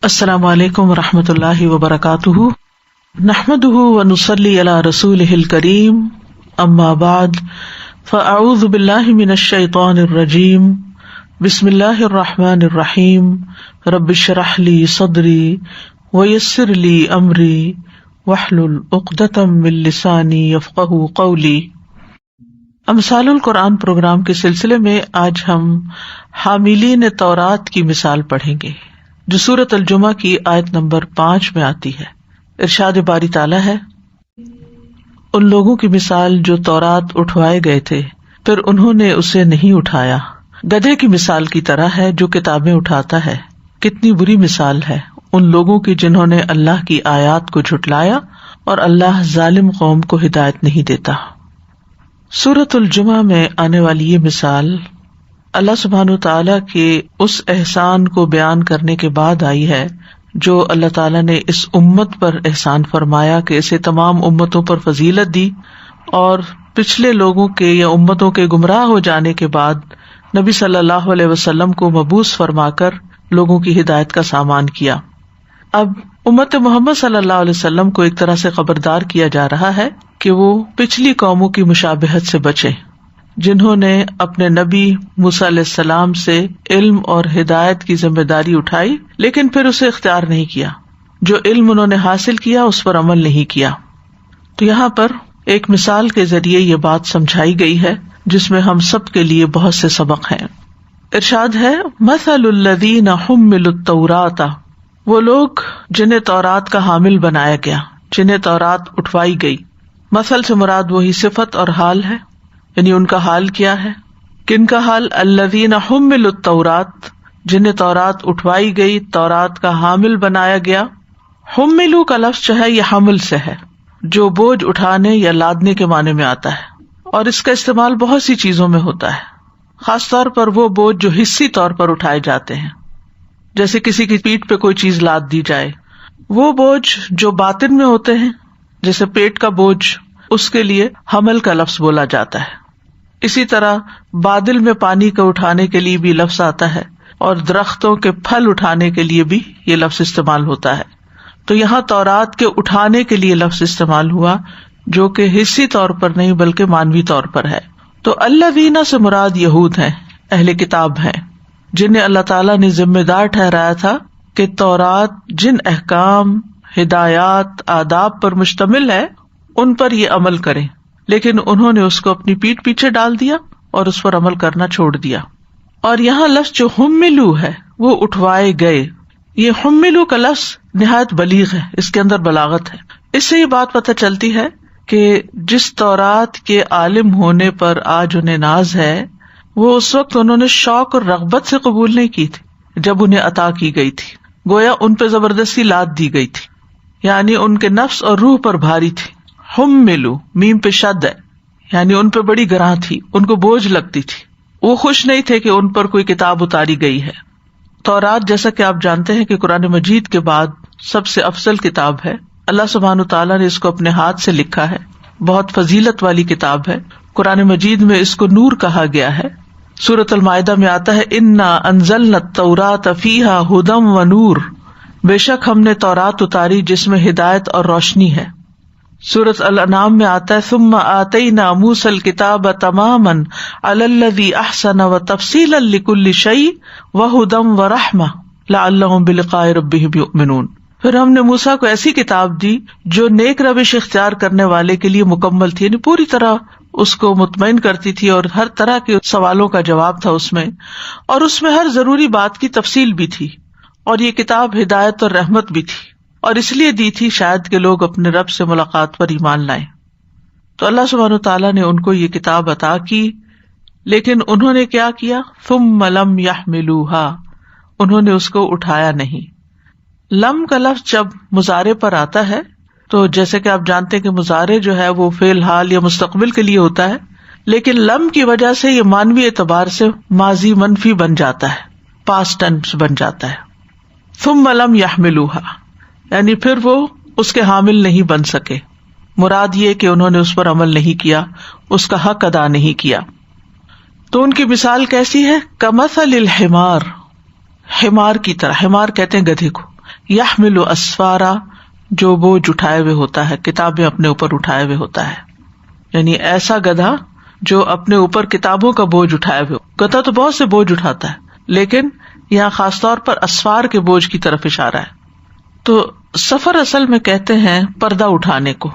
السلام علیکم ورحمۃ اللہ وبرکاتہ، نحمده ونصلی علی رسولہ الکریم، اما بعد فاعوذ باللہ من الشیطان الرجیم، بسم اللہ الرحمن الرحیم، رب اشرح لی صدری ویسر لی امری واحلل عقدۃ من لسانی یفقہوا قولی۔ امثال القرآن پروگرام کے سلسلے میں آج ہم حاملین تورات کی مثال پڑھیں گے، جو سورۃ الجمعہ کی آیت نمبر 5 میں آتی ہے۔ ارشاد باری تعالیٰ ہے، ان لوگوں کی مثال جو تورات اٹھوائے گئے تھے پھر انہوں نے اسے نہیں اٹھایا، گدھے کی مثال کی طرح ہے جو کتابیں اٹھاتا ہے۔ کتنی بری مثال ہے ان لوگوں کی جنہوں نے اللہ کی آیات کو جھٹلایا، اور اللہ ظالم قوم کو ہدایت نہیں دیتا۔ سورۃ الجمعہ میں آنے والی یہ مثال اللہ سبحانہ تعالیٰ کے اس احسان کو بیان کرنے کے بعد آئی ہے جو اللہ تعالیٰ نے اس امت پر احسان فرمایا کہ اسے تمام امتوں پر فضیلت دی، اور پچھلے لوگوں کے یا امتوں کے گمراہ ہو جانے کے بعد نبی صلی اللہ علیہ وسلم کو مبعوث فرما کر لوگوں کی ہدایت کا سامان کیا۔ اب امت محمد صلی اللہ علیہ وسلم کو ایک طرح سے خبردار کیا جا رہا ہے کہ وہ پچھلی قوموں کی مشابہت سے بچیں، جنہوں نے اپنے نبی موسیٰ علیہ السلام سے علم اور ہدایت کی ذمہ داری اٹھائی لیکن پھر اسے اختیار نہیں کیا، جو علم انہوں نے حاصل کیا اس پر عمل نہیں کیا۔ تو یہاں پر ایک مثال کے ذریعے یہ بات سمجھائی گئی ہے جس میں ہم سب کے لیے بہت سے سبق ہیں۔ ارشاد ہے، مثل الذین حملوا التوراۃ، وہ لوگ جنہیں تورات کا حامل بنایا گیا، جنہیں تورات اٹھوائی گئی۔ مثل سے مراد وہی صفت اور حال ہے، یعنی ان کا حال کیا ہے، کن کا حال؟ الذین حملوا التوراۃ، جنہیں تورات اٹھوائی گئی، تورات کا حامل بنایا گیا۔ حملوا کا لفظ جو ہے یہ حمل سے ہے، جو بوجھ اٹھانے یا لادنے کے معنی میں آتا ہے، اور اس کا استعمال بہت سی چیزوں میں ہوتا ہے، خاص طور پر وہ بوجھ جو حصی طور پر اٹھائے جاتے ہیں، جیسے کسی کی پیٹھ پہ کوئی چیز لاد دی جائے۔ وہ بوجھ جو باطن میں ہوتے ہیں، جیسے پیٹ کا بوجھ، اس کے لیے حمل کا لفظ بولا جاتا ہے۔ اسی طرح بادل میں پانی کو اٹھانے کے لیے بھی لفظ آتا ہے، اور درختوں کے پھل اٹھانے کے لیے بھی یہ لفظ استعمال ہوتا ہے۔ تو یہاں تورات کے اٹھانے کے لیے لفظ استعمال ہوا، جو کہ حصی طور پر نہیں بلکہ معنوی طور پر ہے۔ تو الذین سے مراد یہود ہیں، اہل کتاب ہیں، جنہیں اللہ تعالیٰ نے ذمہ دار ٹھہرایا تھا کہ تورات جن احکام، ہدایات، آداب پر مشتمل ہے ان پر یہ عمل کریں، لیکن انہوں نے اس کو اپنی پیٹھ پیچھے ڈال دیا اور اس پر عمل کرنا چھوڑ دیا۔ اور یہاں لفظ جو حملوا ہے وہ اٹھوائے گئے، یہ حملوا کا لفظ نہایت بلیغ ہے، اس کے اندر بلاغت ہے۔ اس سے یہ بات پتہ چلتی ہے کہ جس تورات کے عالم ہونے پر آج انہیں ناز ہے، وہ اس وقت انہوں نے شوق اور رغبت سے قبول نہیں کی تھی جب انہیں عطا کی گئی تھی، گویا ان پہ زبردستی لاد دی گئی تھی، یعنی ان کے نفس اور روح پر بھاری تھی۔ حملوا میم پہ شد ہے، یعنی ان پہ بڑی گراں تھی، ان کو بوجھ لگتی تھی، وہ خوش نہیں تھے کہ ان پر کوئی کتاب اتاری گئی ہے۔ تورات جیسا کہ آپ جانتے ہیں کہ قرآن مجید کے بعد سب سے افضل کتاب ہے، اللہ سبحانہ تعالیٰ نے اس کو اپنے ہاتھ سے لکھا ہے، بہت فضیلت والی کتاب ہے۔ قرآن مجید میں اس کو نور کہا گیا ہے۔ سورۃ المائدہ میں آتا ہے، انا انزلنا التوراۃ فیہا ھدی ونور، بے شک ہم نے تورات اتاری جس میں ہدایت اور روشنی ہے۔ سورۃ الانعام میں آتا ہے، ثم آتینا موسیٰ الکتاب تماما علی الذی احسن وتفصیلا لکل شیء وہدی ورحمۃ لعلہم بلقاء ربہم یؤمنون۔ پھر ہم نے موسیٰ کو ایسی کتاب دی جو نیک روش اختیار کرنے والے کے لیے مکمل تھی، یعنی پوری طرح اس کو مطمئن کرتی تھی، اور ہر طرح کے سوالوں کا جواب تھا اس میں، اور اس میں ہر ضروری بات کی تفصیل بھی تھی، اور یہ کتاب ہدایت اور رحمت بھی تھی، اور اس لیے دی تھی شاید کہ لوگ اپنے رب سے ملاقات پر ایمان لائیں۔ تو اللہ سبحانہ تعالیٰ نے ان کو یہ کتاب عطا کی، لیکن انہوں نے کیا کیا؟ ثم لم يحملوها، انہوں نے اس کو اٹھایا نہیں۔ لم کا لفظ جب مضارع پر آتا ہے تو جیسے کہ آپ جانتے ہیں کہ مضارع جو ہے وہ فعل حال یا مستقبل کے لیے ہوتا ہے، لیکن لم کی وجہ سے یہ معنوی اعتبار سے ماضی منفی بن جاتا ہے، پاسٹ ٹینس بن جاتا ہے۔ ثم لم يحملوها، یعنی پھر وہ اس کے حامل نہیں بن سکے، مراد یہ کہ انہوں نے اس پر عمل نہیں کیا، اس کا حق ادا نہیں کیا۔ تو ان کی مثال کیسی ہے؟ کمثل الحمار، حمار کی طرح، حمار کہتے ہیں گدھے کو، یحمل اسفارا، جو بوجھ اٹھائے ہوئے ہوتا ہے، کتابیں اپنے اوپر اٹھائے ہوئے ہوتا ہے. یعنی ایسا گدھا جو اپنے اوپر کتابوں کا بوجھ اٹھائے ہوئے. گدھا تو بہت سے بوجھ اٹھاتا ہے، لیکن یہاں خاص طور پر اسفار کے بوجھ کی طرف اشارہ ہے. تو سفر اصل میں کہتے ہیں پردہ اٹھانے کو،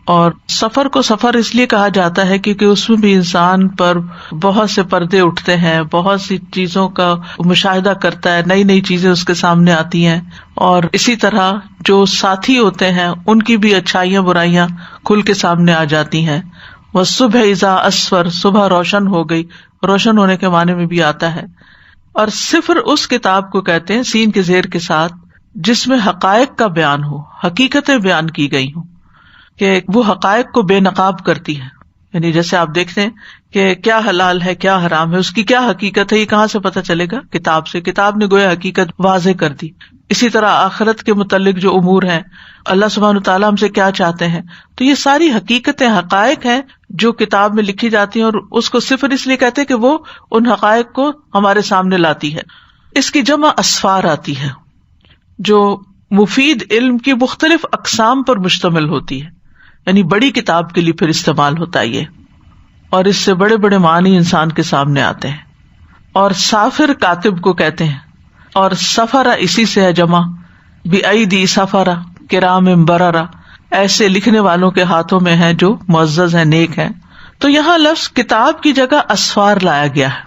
اور سفر کو سفر اس لیے کہا جاتا ہے کیونکہ اس میں بھی انسان پر بہت سے پردے اٹھتے ہیں، بہت سی چیزوں کا مشاہدہ کرتا ہے، نئی نئی چیزیں اس کے سامنے آتی ہیں، اور اسی طرح جو ساتھی ہوتے ہیں ان کی بھی اچھائیاں برائیاں کھل کے سامنے آ جاتی ہیں. والصبح اذا اسفر، صبح روشن ہو گئی، روشن ہونے کے معنی میں بھی آتا ہے. اور صفر اس کتاب کو کہتے ہیں سین کے زیر کے ساتھ جس میں حقائق کا بیان ہو، حقیقتیں بیان کی گئی ہوں، کہ وہ حقائق کو بے نقاب کرتی ہے. یعنی جیسے آپ دیکھتے ہیں کہ کیا حلال ہے کیا حرام ہے، اس کی کیا حقیقت ہے، یہ کہاں سے پتہ چلے گا؟ کتاب سے. کتاب نے گویا حقیقت واضح کر دی. اسی طرح آخرت کے متعلق جو امور ہیں، اللہ سبحانہ تعالیٰ ہم سے کیا چاہتے ہیں، تو یہ ساری حقیقتیں، حقائق ہیں جو کتاب میں لکھی جاتی ہیں، اور اس کو صفر اس لیے کہتے ہیں کہ وہ ان حقائق کو ہمارے سامنے لاتی ہے. اس کی جمع اسفار آتی ہے جو مفید علم کی مختلف اقسام پر مشتمل ہوتی ہے. یعنی بڑی کتاب کے لیے پھر استعمال ہوتا ہے یہ، اور اس سے بڑے بڑے معنی انسان کے سامنے آتے ہیں. اور سافر کاتب کو کہتے ہیں، اور سفرہ اسی سے ہے جمع، بِأَيْدِي سفرہ کرام بررہ، ایسے لکھنے والوں کے ہاتھوں میں ہیں جو معزز ہیں، نیک ہیں. تو یہاں لفظ کتاب کی جگہ اسفار لایا گیا ہے.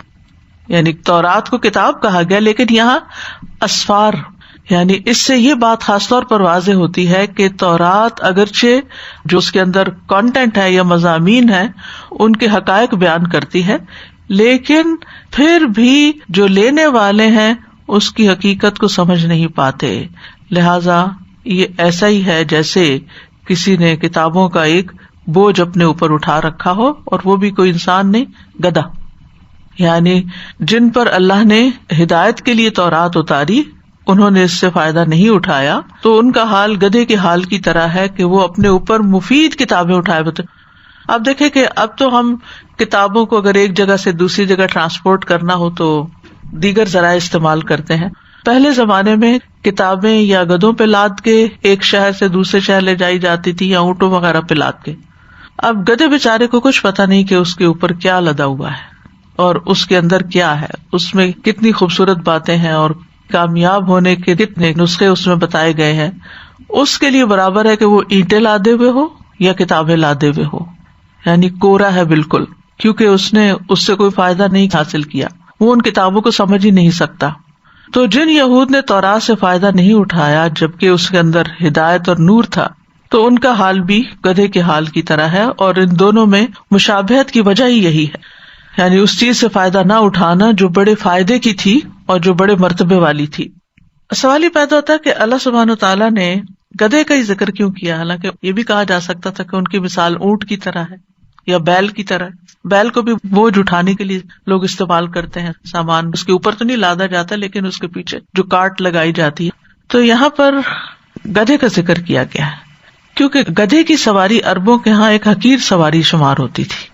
یعنی تورات کو کتاب کہا گیا، لیکن یہاں اسفار، یعنی اس سے یہ بات خاص طور پر واضح ہوتی ہے کہ تورات اگرچہ جو اس کے اندر کانٹینٹ ہے یا مضامین ہے ان کے حقائق بیان کرتی ہے، لیکن پھر بھی جو لینے والے ہیں اس کی حقیقت کو سمجھ نہیں پاتے. لہذا یہ ایسا ہی ہے جیسے کسی نے کتابوں کا ایک بوجھ اپنے اوپر اٹھا رکھا ہو، اور وہ بھی کوئی انسان نہیں، گدھا. یعنی جن پر اللہ نے ہدایت کے لیے تورات اتاری انہوں نے اس سے فائدہ نہیں اٹھایا، تو ان کا حال گدھے کے حال کی طرح ہے کہ وہ اپنے اوپر مفید کتابیں اٹھائے ہوتے. اب دیکھیں کہ اب تو ہم کتابوں کو اگر ایک جگہ سے دوسری جگہ ٹرانسپورٹ کرنا ہو تو دیگر ذرائع استعمال کرتے ہیں. پہلے زمانے میں کتابیں یا گدھوں پہ لاد کے ایک شہر سے دوسرے شہر لے جائی جاتی تھی، یا اونٹوں وغیرہ پہ لاد کے. اب گدھے بیچارے کو کچھ پتا نہیں کہ اس کے اوپر کیا لدا ہوا ہے اور اس کے اندر کیا ہے، اس میں کتنی خوبصورت باتیں ہیں اور کامیاب ہونے کے کتنے نسخے اس میں بتائے گئے ہیں. اس کے لیے برابر ہے کہ وہ اینٹیں لادے ہوئے ہو یا کتابیں لادے ہوئے ہو. یعنی کورا ہے بالکل، کیونکہ اس نے اس سے کوئی فائدہ نہیں حاصل کیا، وہ ان کتابوں کو سمجھ ہی نہیں سکتا. تو جن یہود نے تورات سے فائدہ نہیں اٹھایا جبکہ اس کے اندر ہدایت اور نور تھا، تو ان کا حال بھی گدھے کے حال کی طرح ہے. اور ان دونوں میں مشابہت کی وجہ ہی یہی ہے، یعنی اس چیز سے فائدہ نہ اٹھانا جو بڑے فائدے کی تھی اور جو بڑے مرتبے والی تھی. سوال یہ پیدا ہوتا ہے کہ اللہ سبحانہ تعالیٰ نے گدھے کا ہی ذکر کیوں کیا، حالانکہ یہ بھی کہا جا سکتا تھا کہ ان کی مثال اونٹ کی طرح ہے یا بیل کی طرح. بیل کو بھی بوجھ اٹھانے کے لیے لوگ استعمال کرتے ہیں، سامان اس کے اوپر تو نہیں لادا جاتا لیکن اس کے پیچھے جو کاٹ لگائی جاتی ہے. تو یہاں پر گدھے کا ذکر کیا گیا ہے کیونکہ گدھے کی سواری عربوں کے ہاں ایک حقیر سواری شمار ہوتی تھی.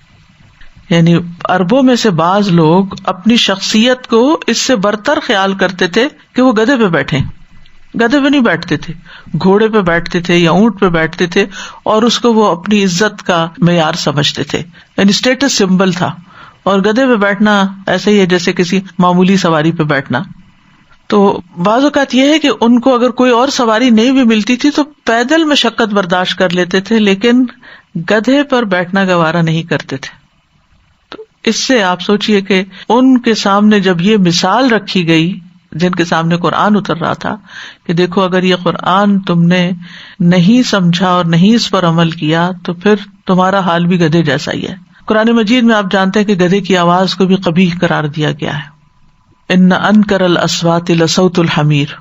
یعنی عربوں میں سے بعض لوگ اپنی شخصیت کو اس سے برتر خیال کرتے تھے کہ وہ گدھے پہ بیٹھیں. گدھے پہ نہیں بیٹھتے تھے، گھوڑے پہ بیٹھتے تھے یا اونٹ پہ بیٹھتے تھے، اور اس کو وہ اپنی عزت کا معیار سمجھتے تھے، یعنی اسٹیٹس سمبل تھا. اور گدھے پہ بیٹھنا ایسے ہی ہے جیسے کسی معمولی سواری پہ بیٹھنا. تو بعض اوقات یہ ہے کہ ان کو اگر کوئی اور سواری نہیں بھی ملتی تھی تو پیدل مشقت برداشت کر لیتے تھے، لیکن گدھے پر بیٹھنا گوارا نہیں کرتے تھے. تو اس سے آپ سوچئے کہ ان کے سامنے جب یہ مثال رکھی گئی جن کے سامنے قرآن اتر رہا تھا کہ دیکھو اگر یہ قرآن تم نے نہیں سمجھا اور نہیں اس پر عمل کیا تو پھر تمہارا حال بھی گدھے جیسا ہی ہے. قرآن مجید میں آپ جانتے ہیں کہ گدھے کی آواز کو بھی قبیح قرار دیا گیا ہے. ان انکر الاصوات لصوت الحمیر.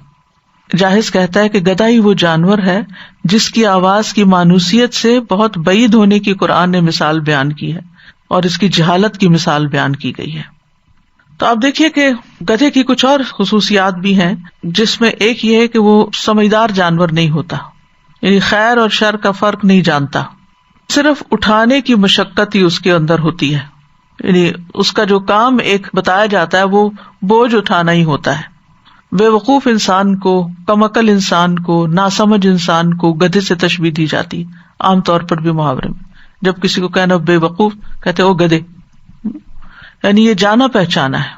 جاہز کہتا ہے کہ گدھا ہی وہ جانور ہے جس کی آواز کی مانوسیت سے بہت بعید ہونے کی قرآن نے مثال بیان کی ہے اور اس کی جہالت کی مثال بیان کی گئی ہے. تو آپ دیکھیے کہ گدھے کی کچھ اور خصوصیات بھی ہیں جس میں ایک یہ ہے کہ وہ سمجھدار جانور نہیں ہوتا، یعنی خیر اور شر کا فرق نہیں جانتا. صرف اٹھانے کی مشقت ہی اس کے اندر ہوتی ہے، یعنی اس کا جو کام ایک بتایا جاتا ہے وہ بوجھ اٹھانا ہی ہوتا ہے. بے وقوف انسان کو، کم عقل انسان کو، ناسمجھ انسان کو گدھے سے تشبیہ دی جاتی ہے، عام طور پر بھی محاورے میں جب کسی کو کہنا بے وقوف کہتے او گدھے، یعنی یہ جانا پہچانا ہے.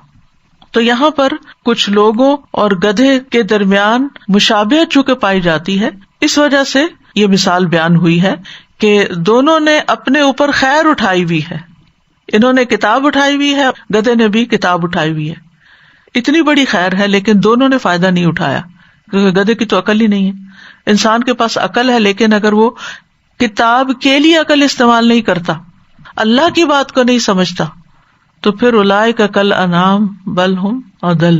تو یہاں پر کچھ لوگوں اور گدھے کے درمیان مشابہت چونکہ پائی جاتی ہے، اس وجہ سے یہ مثال بیان ہوئی ہے کہ دونوں نے اپنے اوپر خیر اٹھائی ہوئی ہے. انہوں نے کتاب اٹھائی ہوئی ہے، گدھے نے بھی کتاب اٹھائی ہوئی ہے. اتنی بڑی خیر ہے لیکن دونوں نے فائدہ نہیں اٹھایا، کیونکہ گدھے کی تو عقل ہی نہیں ہے. انسان کے پاس عقل ہے لیکن اگر وہ کتاب کے لیے عقل استعمال نہیں کرتا، اللہ کی بات کو نہیں سمجھتا، تو پھر اولئک کالانعام بل ہم اضل،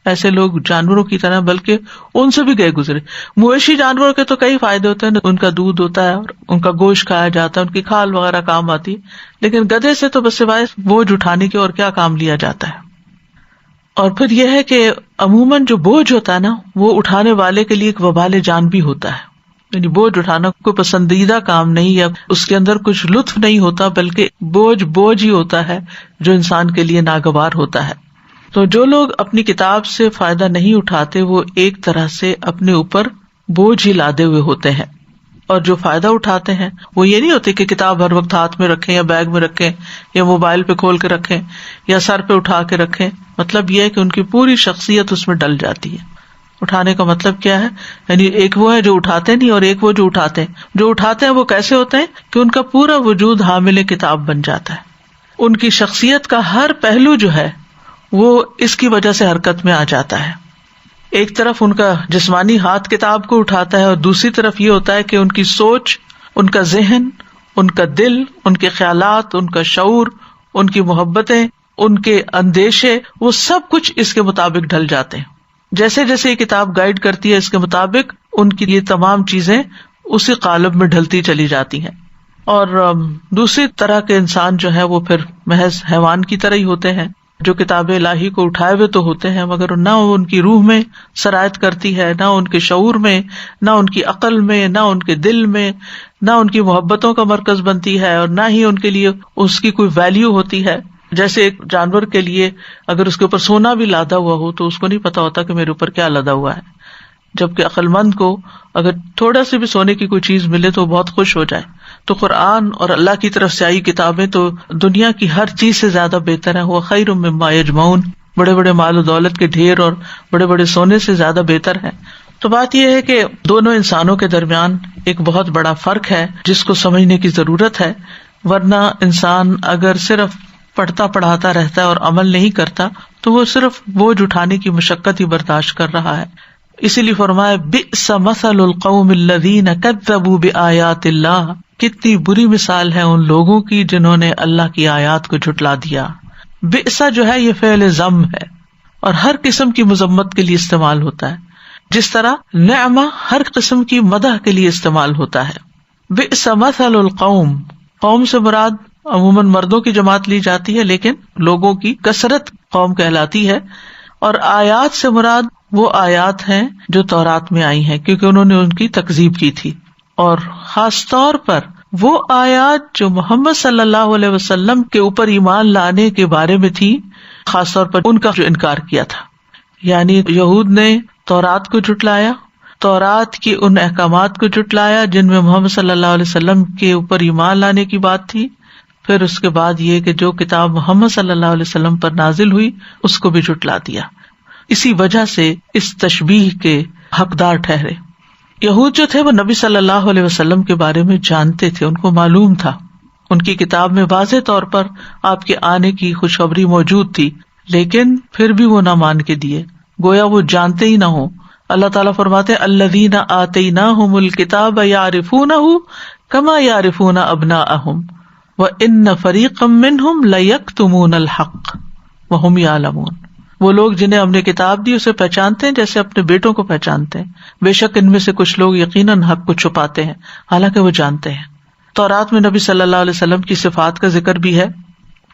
ایسے لوگ جانوروں کی طرح بلکہ ان سے بھی گئے گزرے. مویشی جانوروں کے تو کئی فائدے ہوتے ہیں، ان کا دودھ ہوتا ہے اور ان کا گوشت کھایا جاتا ہے، ان کی کھال وغیرہ کام آتی ہے، لیکن گدھے سے تو بس سوائے بوجھ اٹھانے کے اور کیا کام لیا جاتا ہے. اور پھر یہ ہے کہ عموماً جو بوجھ ہوتا ہے نا وہ اٹھانے والے کے لیے ایک وبال جان بھی ہوتا ہے، یعنی بوجھ اٹھانا کوئی پسندیدہ کام نہیں ہے، اس کے اندر کچھ لطف نہیں ہوتا بلکہ بوجھ ہی ہوتا ہے جو انسان کے لیے ناگوار ہوتا ہے. تو جو لوگ اپنی کتاب سے فائدہ نہیں اٹھاتے وہ ایک طرح سے اپنے اوپر بوجھ ہی لادے ہوئے ہوتے ہیں، اور جو فائدہ اٹھاتے ہیں وہ یہ نہیں ہوتے کہ کتاب ہر وقت ہاتھ میں رکھیں یا بیگ میں رکھیں یا موبائل پہ کھول کے رکھیں یا سر پہ اٹھا کے رکھیں. مطلب یہ ہے کہ ان کی پوری شخصیت اس میں ڈل جاتی ہے. اٹھانے کا مطلب کیا ہے؟ یعنی ایک وہ ہے جو اٹھاتے نہیں اور ایک وہ جو اٹھاتے ہیں. جو اٹھاتے ہیں وہ کیسے ہوتے ہیں کہ ان کا پورا وجود حامل کتاب بن جاتا ہے. ان کی شخصیت کا ہر پہلو جو ہے وہ اس کی وجہ سے حرکت میں آ جاتا ہے. ایک طرف ان کا جسمانی ہاتھ کتاب کو اٹھاتا ہے اور دوسری طرف یہ ہوتا ہے کہ ان کی سوچ، ان کا ذہن، ان کا دل، ان کے خیالات، ان کا شعور، ان کی محبتیں، ان کے اندیشے، وہ سب کچھ اس کے مطابق ڈھل جاتے ہیں. جیسے جیسے یہ کتاب گائیڈ کرتی ہے اس کے مطابق ان کی یہ تمام چیزیں اسی قالب میں ڈھلتی چلی جاتی ہیں. اور دوسری طرح کے انسان جو ہے وہ پھر محض حیوان کی طرح ہی ہوتے ہیں، جو کتاب الہی کو اٹھائے ہوئے تو ہوتے ہیں مگر نہ ان کی روح میں سرایت کرتی ہے، نہ ان کے شعور میں، نہ ان کی عقل میں، نہ ان کے دل میں، نہ ان کی محبتوں کا مرکز بنتی ہے، اور نہ ہی ان کے لیے اس کی کوئی ویلیو ہوتی ہے. جیسے ایک جانور کے لیے اگر اس کے اوپر سونا بھی لادا ہوا ہو تو اس کو نہیں پتا ہوتا کہ میرے اوپر کیا لدا ہوا ہے، جبکہ عقل مند کو اگر تھوڑا سی بھی سونے کی کوئی چیز ملے تو بہت خوش ہو جائے. تو قرآن اور اللہ کی طرف سے آئی کتابیں تو دنیا کی ہر چیز سے زیادہ بہتر ہے. وہ خیر مما یجمعون، بڑے بڑے مال و دولت کے ڈھیر اور بڑے بڑے سونے سے زیادہ بہتر ہے. تو بات یہ ہے کہ دونوں انسانوں کے درمیان ایک بہت بڑا فرق ہے جس کو سمجھنے کی ضرورت ہے، ورنہ انسان اگر صرف پڑھتا پڑھاتا رہتا ہے اور عمل نہیں کرتا تو وہ صرف بوجھ اٹھانے کی مشقت ہی برداشت کر رہا ہے. اسی لیے فرمایا بئس مثل القوم الذین کذبوا بآیات اللہ، کتنی بری مثال ہے ان لوگوں کی جنہوں نے اللہ کی آیات کو جھٹلا دیا. بئس جو ہے یہ فعل ذم ہے اور ہر قسم کی مذمت کے لیے استعمال ہوتا ہے، جس طرح نعمہ ہر قسم کی مدح کے لیے استعمال ہوتا ہے. بئس مثل القوم، قوم سے مراد عموماً مردوں کی جماعت لی جاتی ہے لیکن لوگوں کی کثرت قوم کہلاتی ہے، اور آیات سے مراد وہ آیات ہیں جو تورات میں آئی ہیں کیونکہ انہوں نے ان کی تکذیب کی تھی، اور خاص طور پر وہ آیات جو محمد صلی اللہ علیہ وسلم کے اوپر ایمان لانے کے بارے میں تھی، خاص طور پر ان کا جو انکار کیا تھا. یعنی یہود نے تورات کو جھٹلایا، تورات کی ان احکامات کو جھٹلایا جن میں محمد صلی اللہ علیہ وسلم کے اوپر ایمان لانے کی بات تھی. پھر اس کے بعد یہ کہ جو کتاب محمد صلی اللہ علیہ وسلم پر نازل ہوئی اس کو بھی جھٹلا دیا. اسی وجہ سے اس تشبیہ کے حقدار ٹھہرے. یہود جو تھے وہ نبی صلی اللہ علیہ وسلم کے بارے میں جانتے تھے، ان کو معلوم تھا، ان کی کتاب میں واضح طور پر آپ کے آنے کی خوشخبری موجود تھی، لیکن پھر بھی وہ نہ مان کے دیے، گویا وہ جانتے ہی نہ ہوں. اللہ تعالیٰ فرماتے الذین آتیناہم الکتاب یعرفونہ کما یعرفون ابناءہم وَإِنَّ فَرِيقًا مِّنْهُمْ لَيَكْتُمُونَ الْحَقَّ وَهُمْ يَعْلَمُونَ. وہ لوگ جنہیں ہم نے کتاب دی اسے پہچانتے ہیں جیسے اپنے بیٹوں کو پہچانتے ہیں، بے شک ان میں سے کچھ لوگ یقیناً حق کو چھپاتے ہیں حالانکہ وہ جانتے ہیں. تورات میں نبی صلی اللہ علیہ وسلم کی صفات کا ذکر بھی ہے.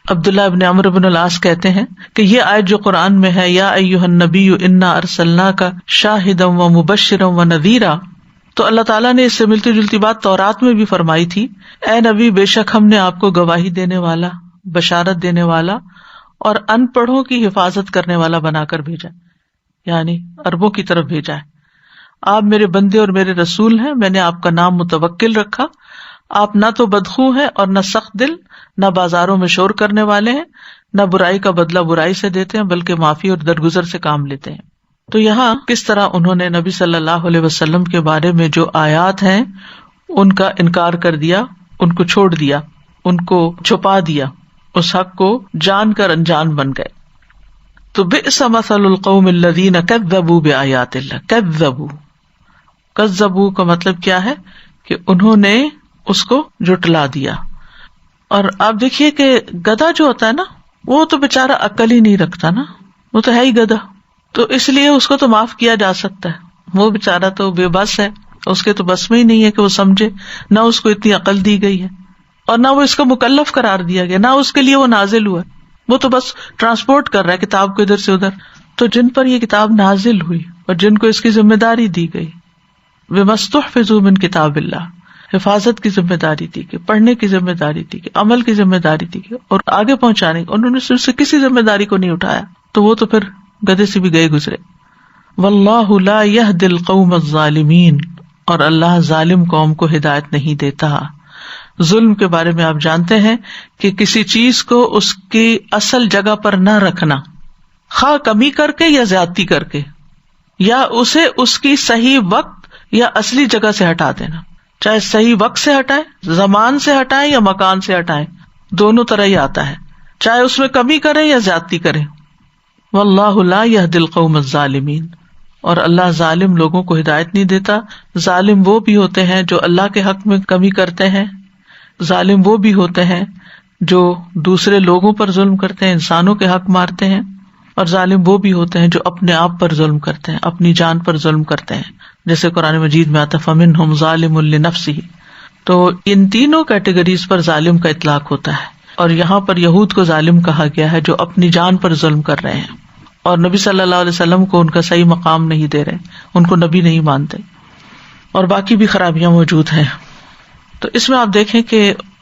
عبداللہ ابن عمرو بن العاص کہتے ہیں کہ یہ آیت جو قرآن میں ہے یا ایھا النبی انا ارسلناک شاہدا ومبشرا ونذیرا، تو اللہ تعالیٰ نے اس سے ملتی جلتی بات تورات میں بھی فرمائی تھی، اے نبی بے شک ہم نے آپ کو گواہی دینے والا، بشارت دینے والا اور ان پڑھوں کی حفاظت کرنے والا بنا کر بھیجا. یعنی عربوں کی طرف بھیجا ہے. آپ میرے بندے اور میرے رسول ہیں، میں نے آپ کا نام متوکل رکھا. آپ نہ تو بدخو ہیں اور نہ سخت دل، نہ بازاروں میں شور کرنے والے ہیں، نہ برائی کا بدلہ برائی سے دیتے ہیں بلکہ معافی اور درگزر سے کام لیتے ہیں. تو یہاں کس طرح انہوں نے نبی صلی اللہ علیہ وسلم کے بارے میں جو آیات ہیں ان کا انکار کر دیا، ان کو چھوڑ دیا، ان کو چھپا دیا، اس حق کو جان کر انجان بن گئے. تو بئس مثل القوم الذین کذبوا بآیات اللہ. کذبوا کا مطلب کیا ہے کہ انہوں نے اس کو جھٹلا دیا. اور آپ دیکھیے کہ گدھا جو ہوتا ہے نا، وہ تو بےچارا عقل ہی نہیں رکھتا نا، وہ تو ہے ہی گدھا، تو اس لیے اس کو تو معاف کیا جا سکتا ہے. وہ بےچارا تو بے بس ہے، اس کے تو بس میں ہی نہیں ہے کہ وہ سمجھے، نہ اس کو اتنی عقل دی گئی ہے اور نہ وہ اس کا مکلف قرار دیا گیا، نہ اس کے لیے وہ نازل ہوا، وہ تو بس ٹرانسپورٹ کر رہا ہے کتاب کو ادھر سے ادھر. تو جن پر یہ کتاب نازل ہوئی اور جن کو اس کی ذمہ داری دی گئی، بما استحفظوا من کتاب اللہ، حفاظت کی ذمہ داری دی گئی، پڑھنے کی ذمہ داری دی گئی، عمل کی ذمہ داری دی گئی اور آگے پہنچانے کی، انہوں نے اس سے کسی ذمہ داری کو نہیں اٹھایا، تو وہ تو پھر گدھے سے بھی گئے گزرے. واللہ لا یہدی القوم الظالمین، اور اللہ ظالم قوم کو ہدایت نہیں دیتا. ظلم کے بارے میں آپ جانتے ہیں کہ کسی چیز کو اس کی اصل جگہ پر نہ رکھنا، خواہ کمی کر کے یا زیادتی کر کے، یا اسے اس کی صحیح وقت یا اصلی جگہ سے ہٹا دینا. چاہے صحیح وقت سے ہٹائیں، زمان سے ہٹائیں یا مکان سے ہٹائیں، دونوں طرح ہی آتا ہے. چاہے اس میں کمی کریں یا زیادتی کریں. واللہ لا یہدی القوم الظالمین، اور اللہ ظالم لوگوں کو ہدایت نہیں دیتا. ظالم وہ بھی ہوتے ہیں جو اللہ کے حق میں کمی کرتے ہیں، ظالم وہ بھی ہوتے ہیں جو دوسرے لوگوں پر ظلم کرتے ہیں، انسانوں کے حق مارتے ہیں، اور ظالم وہ بھی ہوتے ہیں جو اپنے آپ پر ظلم کرتے ہیں، اپنی جان پر ظلم کرتے ہیں، جیسے قرآن مجید میں آتا فَمِنْهُمْ ظَالِمٌ لِنَفْسِهِ. تو ان تینوں کیٹیگریز پر ظالم کا اطلاق ہوتا ہے، اور یہاں پر یہود کو ظالم کہا گیا ہے جو اپنی جان پر ظلم کر رہے ہیں اور نبی صلی اللہ علیہ وسلم کو ان کا صحیح مقام نہیں دے رہے، ان کو نبی نہیں مانتے، اور باقی بھی خرابیاں موجود ہیں. تو اس میں آپ دیکھیں کہ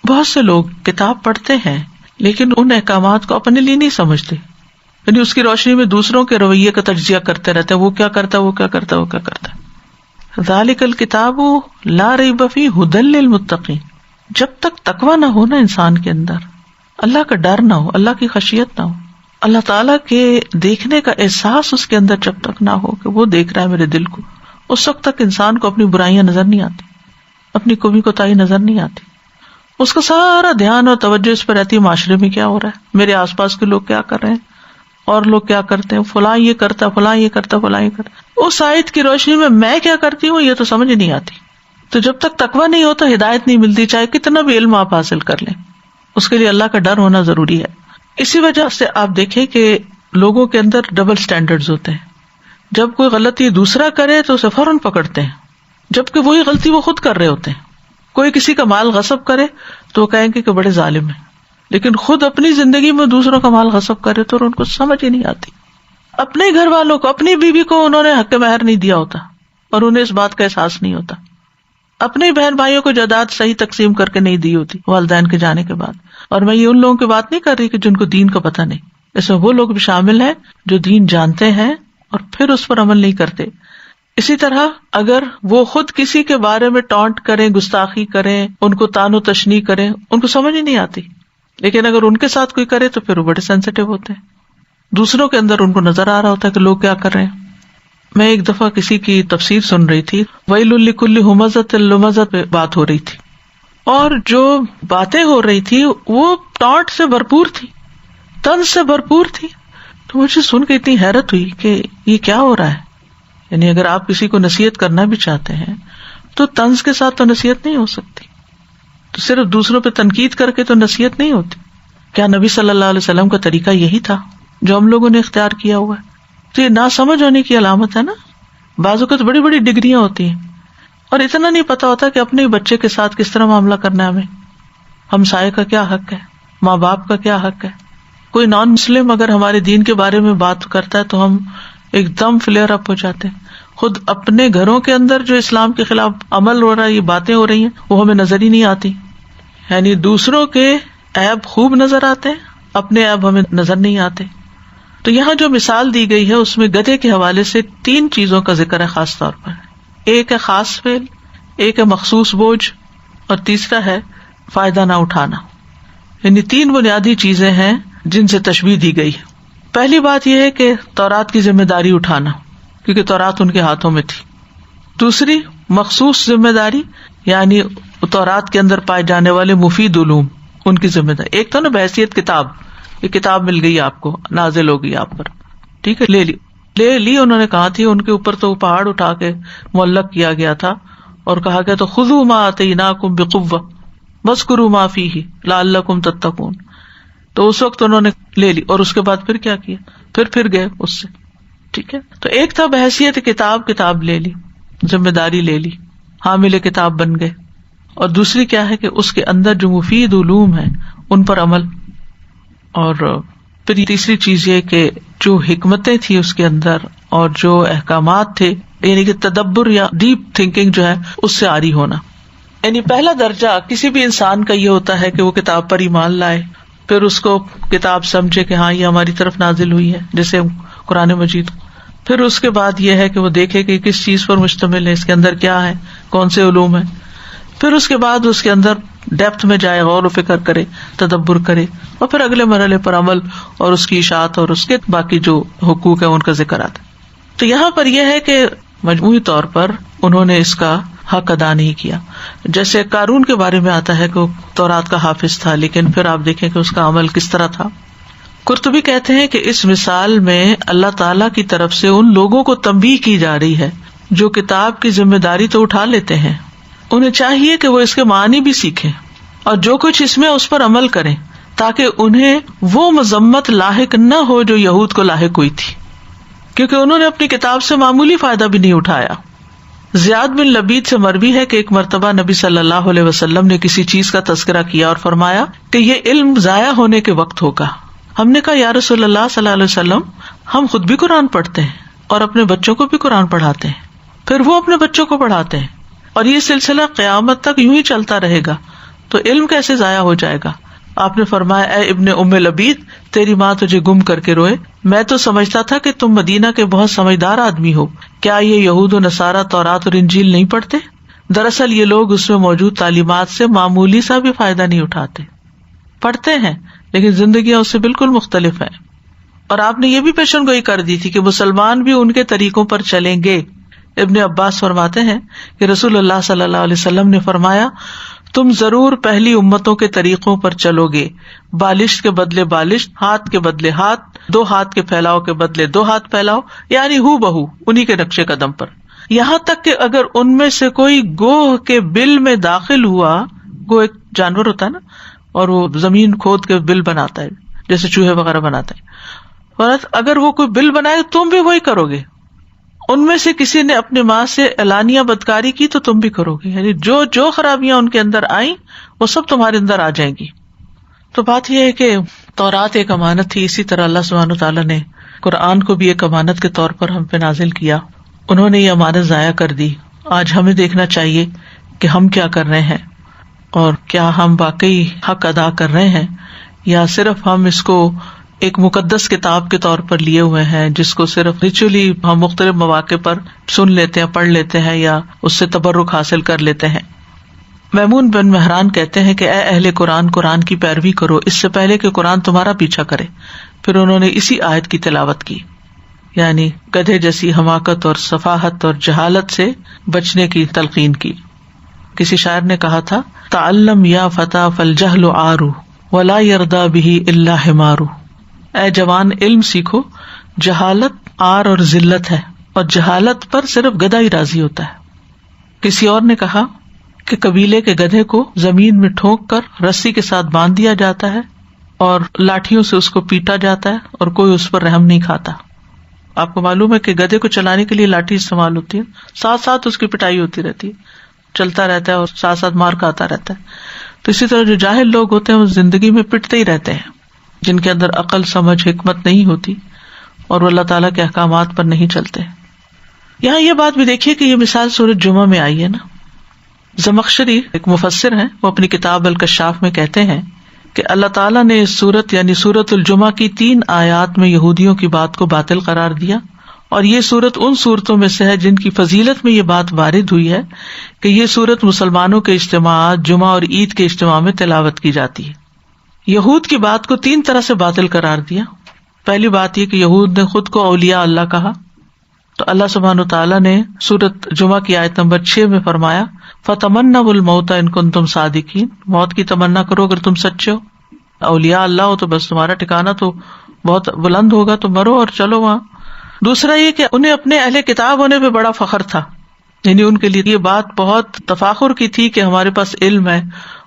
بہت سے لوگ کتاب پڑھتے ہیں لیکن ان احکامات کو اپنے لیے نہیں سمجھتے، یعنی اس کی روشنی میں دوسروں کے رویے کا تجزیہ کرتے رہتے ہیں، وہ کیا کرتا ہے، وہ کیا کرتا ہے، وہ کیا کرتا ہے. ذالک الکتاب لا ریب فیہ ھدی للمتقین. جب تک تقویٰ نہ ہو نا انسان کے اندر، اللہ کا ڈر نہ ہو، اللہ کی خشیت نہ ہو، اللہ تعالیٰ کے دیکھنے کا احساس اس کے اندر جب تک نہ ہو کہ وہ دیکھ رہا ہے میرے دل کو، اس وقت تک انسان کو اپنی برائیاں نظر نہیں آتی، اپنی کمی کوتاہی نظر نہیں آتی. اس کا سارا دھیان اور توجہ اس پر رہتی ہے معاشرے میں کیا ہو رہا ہے، میرے آس پاس کے لوگ کیا کر رہے ہیں، اور لوگ کیا کرتے ہیں، فلاں یہ کرتا، فلاں یہ کرتا، فلاں یہ کرتا. اس آیت کی روشنی میں کیا کرتی ہوں یہ تو سمجھ نہیں آتی. تو جب تک تقویٰ نہیں ہوتا ہدایت نہیں ملتی، چاہے کتنا بھی علم آپ حاصل کر لیں، اس کے لیے اللہ کا ڈر ہونا ضروری ہے. اسی وجہ سے آپ دیکھیں کہ لوگوں کے اندر ڈبل سٹینڈرڈز ہوتے ہیں. جب کوئی غلطی دوسرا کرے تو اسے فوراً پکڑتے ہیں، جبکہ وہی غلطی وہ خود کر رہے ہوتے ہیں. کوئی کسی کا مال غصب کرے تو وہ کہیں گے کہ بڑے ظالم ہیں، لیکن خود اپنی زندگی میں دوسروں کا مال غصب کرے تو ان کو سمجھ ہی نہیں آتی. اپنے گھر والوں کو، اپنی بیوی کو انہوں نے حق مہر نہیں دیا ہوتا اور انہیں اس بات کا احساس نہیں ہوتا. اپنے بہن بھائیوں کو جائیداد صحیح تقسیم کر کے نہیں دی ہوتی والدین کے جانے کے بعد. اور میں یہ ان لوگوں کی بات نہیں کر رہی کہ جن کو دین کا پتہ نہیں، اس میں وہ لوگ بھی شامل ہیں جو دین جانتے ہیں اور پھر اس پر عمل نہیں کرتے. اسی طرح اگر وہ خود کسی کے بارے میں ٹانٹ کریں، گستاخی کریں، ان کو تان و تشنیع کریں، ان کو سمجھ ہی نہیں آتی، لیکن اگر ان کے ساتھ کوئی کرے تو پھر وہ بڑے سینسیٹیو ہوتے ہیں. دوسروں کے اندر ان کو نظر آ رہا ہوتا ہے کہ لوگ کیا کر رہے ہیں. میں ایک دفعہ کسی کی تفسیر سن رہی تھی، ویل لکل ہمزۃ لمزۃ پہ بات ہو رہی تھی، اور جو باتیں ہو رہی تھی وہ ٹانٹ سے بھرپور تھی، طنز سے بھرپور تھی. تو مجھے سن کے اتنی حیرت ہوئی کہ یہ کیا ہو رہا ہے. یعنی اگر آپ کسی کو نصیحت کرنا بھی چاہتے ہیں تو طنز کے ساتھ تو نصیحت نہیں ہو سکتی، تو صرف دوسروں پہ تنقید کر کے تو نصیحت نہیں ہوتی. کیا نبی صلی اللہ علیہ وسلم کا طریقہ یہی تھا جو ہم لوگوں نے اختیار کیا ہوا ہے؟ تو یہ ناسمجھ ہونے کی علامت ہے نا. بعضوں کو تو بڑی بڑی ڈگریاں ہوتی ہیں اور اتنا نہیں پتا ہوتا کہ اپنے بچے کے ساتھ کس طرح معاملہ کرنا ہے، ہمیں ہمسائے کا کیا حق ہے، ماں باپ کا کیا حق ہے. کوئی نان مسلم اگر ہمارے دین کے بارے میں بات کرتا ہے تو ہم ایک دم فلیئر اپ ہو جاتے ہیں. خود اپنے گھروں کے اندر جو اسلام کے خلاف عمل ہو رہا ہے، یہ باتیں ہو رہی ہیں، وہ ہمیں نظر ہی نہیں آتی. یعنی دوسروں کے عیب خوب نظر آتے ہیں، اپنے عیب ہمیں نظر نہیں آتے. تو یہاں جو مثال دی گئی ہے اس میں گدھے کے حوالے سے 3 چیزوں کا ذکر ہے خاص طور پر. ایک ہے خاص فعل، ایک ہے مخصوص بوجھ، اور تیسرا ہے فائدہ نہ اٹھانا. یعنی 3 بنیادی چیزیں ہیں جن سے تشبیہ دی گئی ہے. پہلی بات یہ ہے کہ تورات کی ذمہ داری اٹھانا، کیونکہ تورات ان کے ہاتھوں میں تھی. دوسری مخصوص ذمہ داری، یعنی تورات کے اندر پائے جانے والے مفید علوم، ان کی ذمہ داری. ایک تو نا بحیثیت کتاب، یہ کتاب مل گئی آپ کو، نازل ہو گئی آپ پر، ٹھیک ہے، لے لی انہوں نے کہا تھی. ان کے اوپر تو پہاڑ اٹھا کے معلق کیا گیا تھا اور کہا گیا تو خذوا ما آتیناکم بقوۃ واذکروا ما فیہ لعلکم تتقون. تو اس وقت انہوں نے لے لی اور اس کے بعد پھر کیا کیا، پھر گئے اس سے. ٹھیک ہے، تو ایک تھا بحیثیت کتاب لے لی، ذمہ داری لے لی، حامل کتاب بن گئے. اور دوسری کیا ہے کہ اس کے اندر جو مفید علوم ہیں ان پر عمل. اور پھر تیسری چیز یہ کہ جو حکمتیں تھی اس کے اندر اور جو احکامات تھے، یعنی کہ تدبر یا ڈیپ تھنکنگ جو ہے اس سے عاری ہونا. یعنی پہلا درجہ کسی بھی انسان کا یہ ہوتا ہے کہ وہ کتاب پر ایمان لائے، پھر اس کو کتاب سمجھے کہ ہاں یہ ہماری طرف نازل ہوئی ہے، جیسے قرآن مجید. پھر اس کے بعد یہ ہے کہ وہ دیکھے کہ کس چیز پر مشتمل ہے، اس کے اندر کیا ہے، کون سے علوم ہیں. پھر اس کے بعد اس کے اندر ڈیپتھ میں جائے، غور و فکر کرے، تدبر کرے، اور پھر اگلے مرحلے پر عمل اور اس کی اشاعت اور اس کے باقی جو حقوق ہیں ان کا ذکر آتا ہے. تو یہاں پر یہ ہے کہ مجموعی طور پر انہوں نے اس کا حق ادا نہیں کیا. جیسے قارون کے بارے میں آتا ہے کہ وہ تورات کا حافظ تھا، لیکن پھر آپ دیکھیں کہ اس کا عمل کس طرح تھا. قرطبی کہتے ہیں کہ اس مثال میں اللہ تعالیٰ کی طرف سے ان لوگوں کو تنبیہ کی جا رہی ہے جو کتاب کی ذمہ داری تو اٹھا لیتے ہیں، انہیں چاہیے کہ وہ اس کے معنی بھی سیکھیں اور جو کچھ اس میں اس پر عمل کریں، تاکہ انہیں وہ مذمت لاحق نہ ہو جو یہود کو لاحق ہوئی تھی، کیونکہ انہوں نے اپنی کتاب سے معمولی فائدہ بھی نہیں اٹھایا. زیاد بن لبید سے مروی ہے کہ ایک مرتبہ نبی صلی اللہ علیہ وسلم نے کسی چیز کا تذکرہ کیا اور فرمایا کہ یہ علم ضائع ہونے کے وقت ہوگا. ہم نے کہا یا رسول اللہ صلی اللہ علیہ وسلم، ہم خود بھی قرآن پڑھتے ہیں اور اپنے بچوں کو بھی قرآن پڑھاتے ہیں، پھر وہ اپنے بچوں کو پڑھاتے ہیں، اور یہ سلسلہ قیامت تک یوں ہی چلتا رہے گا، تو علم کیسے ضائع ہو جائے گا؟ آپ نے فرمایا اے ابن ام لبید، تیری ماں تجھے گم کر کے روئے، میں تو سمجھتا تھا کہ تم مدینہ کے بہت سمجھدار آدمی ہو. کیا یہ یہود و نصارہ تورات اور انجیل نہیں پڑھتے؟ دراصل یہ لوگ اس میں موجود تعلیمات سے معمولی سا بھی فائدہ نہیں اٹھاتے. پڑھتے ہیں لیکن زندگیاں اس سے بالکل مختلف ہیں. اور آپ نے یہ بھی پیشن گوئی کر دی تھی کہ مسلمان بھی ان کے طریقوں پر چلیں گے. ابن عباس فرماتے ہیں کہ رسول اللہ صلی اللہ علیہ وسلم نے فرمایا تم ضرور پہلی امتوں کے طریقوں پر چلو گے، بالشت کے بدلے بالشت، ہاتھ کے بدلے ہاتھ، 2 ہاتھ کے پھیلاؤ کے بدلے 2 ہاتھ پھیلاؤ، یعنی ہو بہو انہی کے نقشے قدم پر. یہاں تک کہ اگر ان میں سے کوئی گوہ کے بل میں داخل ہوا، گوہ ایک جانور ہوتا ہے نا، اور وہ زمین کھود کے بل بناتا ہے جیسے چوہے وغیرہ بناتا ہے، اور اگر وہ کوئی بل بنائے تم بھی وہی کرو گے. ان میں سے کسی نے اپنی ماں سے اعلانیہ بدکاری کی تو تم بھی کرو گے، یعنی جو خرابیاں ان کے اندر آئیں وہ سب تمہارے اندر آ جائیں گی. تو بات یہ ہے کہ تورات ایک امانت تھی، اسی طرح اللہ سبحانہ وتعالیٰ نے قرآن کو بھی ایک امانت کے طور پر ہم پہ نازل کیا. انہوں نے یہ امانت ضائع کر دی. آج ہمیں دیکھنا چاہیے کہ ہم کیا کر رہے ہیں، اور کیا ہم واقعی حق ادا کر رہے ہیں، یا صرف ہم اس کو ایک مقدس کتاب کے طور پر لیے ہوئے ہیں جس کو صرف ریچولی ہم مختلف مواقع پر سن لیتے ہیں، پڑھ لیتے ہیں، یا اس سے تبرک حاصل کر لیتے ہیں. میمون بن مہران کہتے ہیں کہ اے اہل قرآن، قرآن کی پیروی کرو اس سے پہلے کہ قرآن تمہارا پیچھا کرے. پھر انہوں نے اسی آیت کی تلاوت کی، یعنی گدھے جیسی حماقت اور سفاہت اور جہالت سے بچنے کی تلقین کی. کسی شاعر نے کہا تھا تعلم یا فتى فالجہل عار ولا يرضى به الا حمار. اے جوان علم سیکھو، جہالت عار اور ذلت ہے، اور جہالت پر صرف گدھا ہی راضی ہوتا ہے. کسی اور نے کہا کہ قبیلے کے گدھے کو زمین میں ٹھونک کر رسی کے ساتھ باندھ دیا جاتا ہے اور لاٹھیوں سے اس کو پیٹا جاتا ہے اور کوئی اس پر رحم نہیں کھاتا. آپ کو معلوم ہے کہ گدھے کو چلانے کے لیے لاٹھی استعمال ہوتی ہے، ساتھ ساتھ اس کی پٹائی ہوتی رہتی ہے، چلتا رہتا ہے اور ساتھ ساتھ مار کھاتا رہتا ہے. تو اسی طرح جو جاہل لوگ ہوتے ہیں وہ زندگی میں پٹتے ہی رہتے ہیں، جن کے اندر عقل، سمجھ، حکمت نہیں ہوتی اور وہ اللہ تعالیٰ کے احکامات پر نہیں چلتے. یہاں یہ بات بھی دیکھیے کہ یہ مثال سورۃ جمعہ میں آئی ہے نا. زمخشری ایک مفسر ہیں، وہ اپنی کتاب الکشاف میں کہتے ہیں کہ اللہ تعالیٰ نے اس سورت یعنی سورۃ الجمعہ کی 3 آیات میں یہودیوں کی بات کو باطل قرار دیا، اور یہ سورت ان سورتوں میں سے ہے جن کی فضیلت میں یہ بات وارد ہوئی ہے کہ یہ سورت مسلمانوں کے اجتماعات، جمعہ اور عید کے اجتماع میں تلاوت کی جاتی ہے۔ یہود کی بات کو 3 طرح سے باطل قرار دیا۔ پہلی بات یہ کہ یہود نے خود کو اولیاء اللہ کہا، تو اللہ سبحانہ وتعالیٰ نے سورۃ جمعہ کی آیت نمبر 6 میں فرمایا فَتَمَنَّوُا الْمَوْتَ إِن كُنتُمْ صَادِقِينَ، موت کی تمنا کرو اگر تم سچے ہو، اولیاء اللہ ہو تو بس تمہارا ٹھکانہ تو بہت بلند ہوگا، تو مرو اور چلو وہاں۔ دوسرا یہ کہ انہیں اپنے اہل کتاب ہونے پہ بڑا فخر تھا، یعنی ان کے لیے یہ بات بہت تفاخر کی تھی کہ ہمارے پاس علم ہے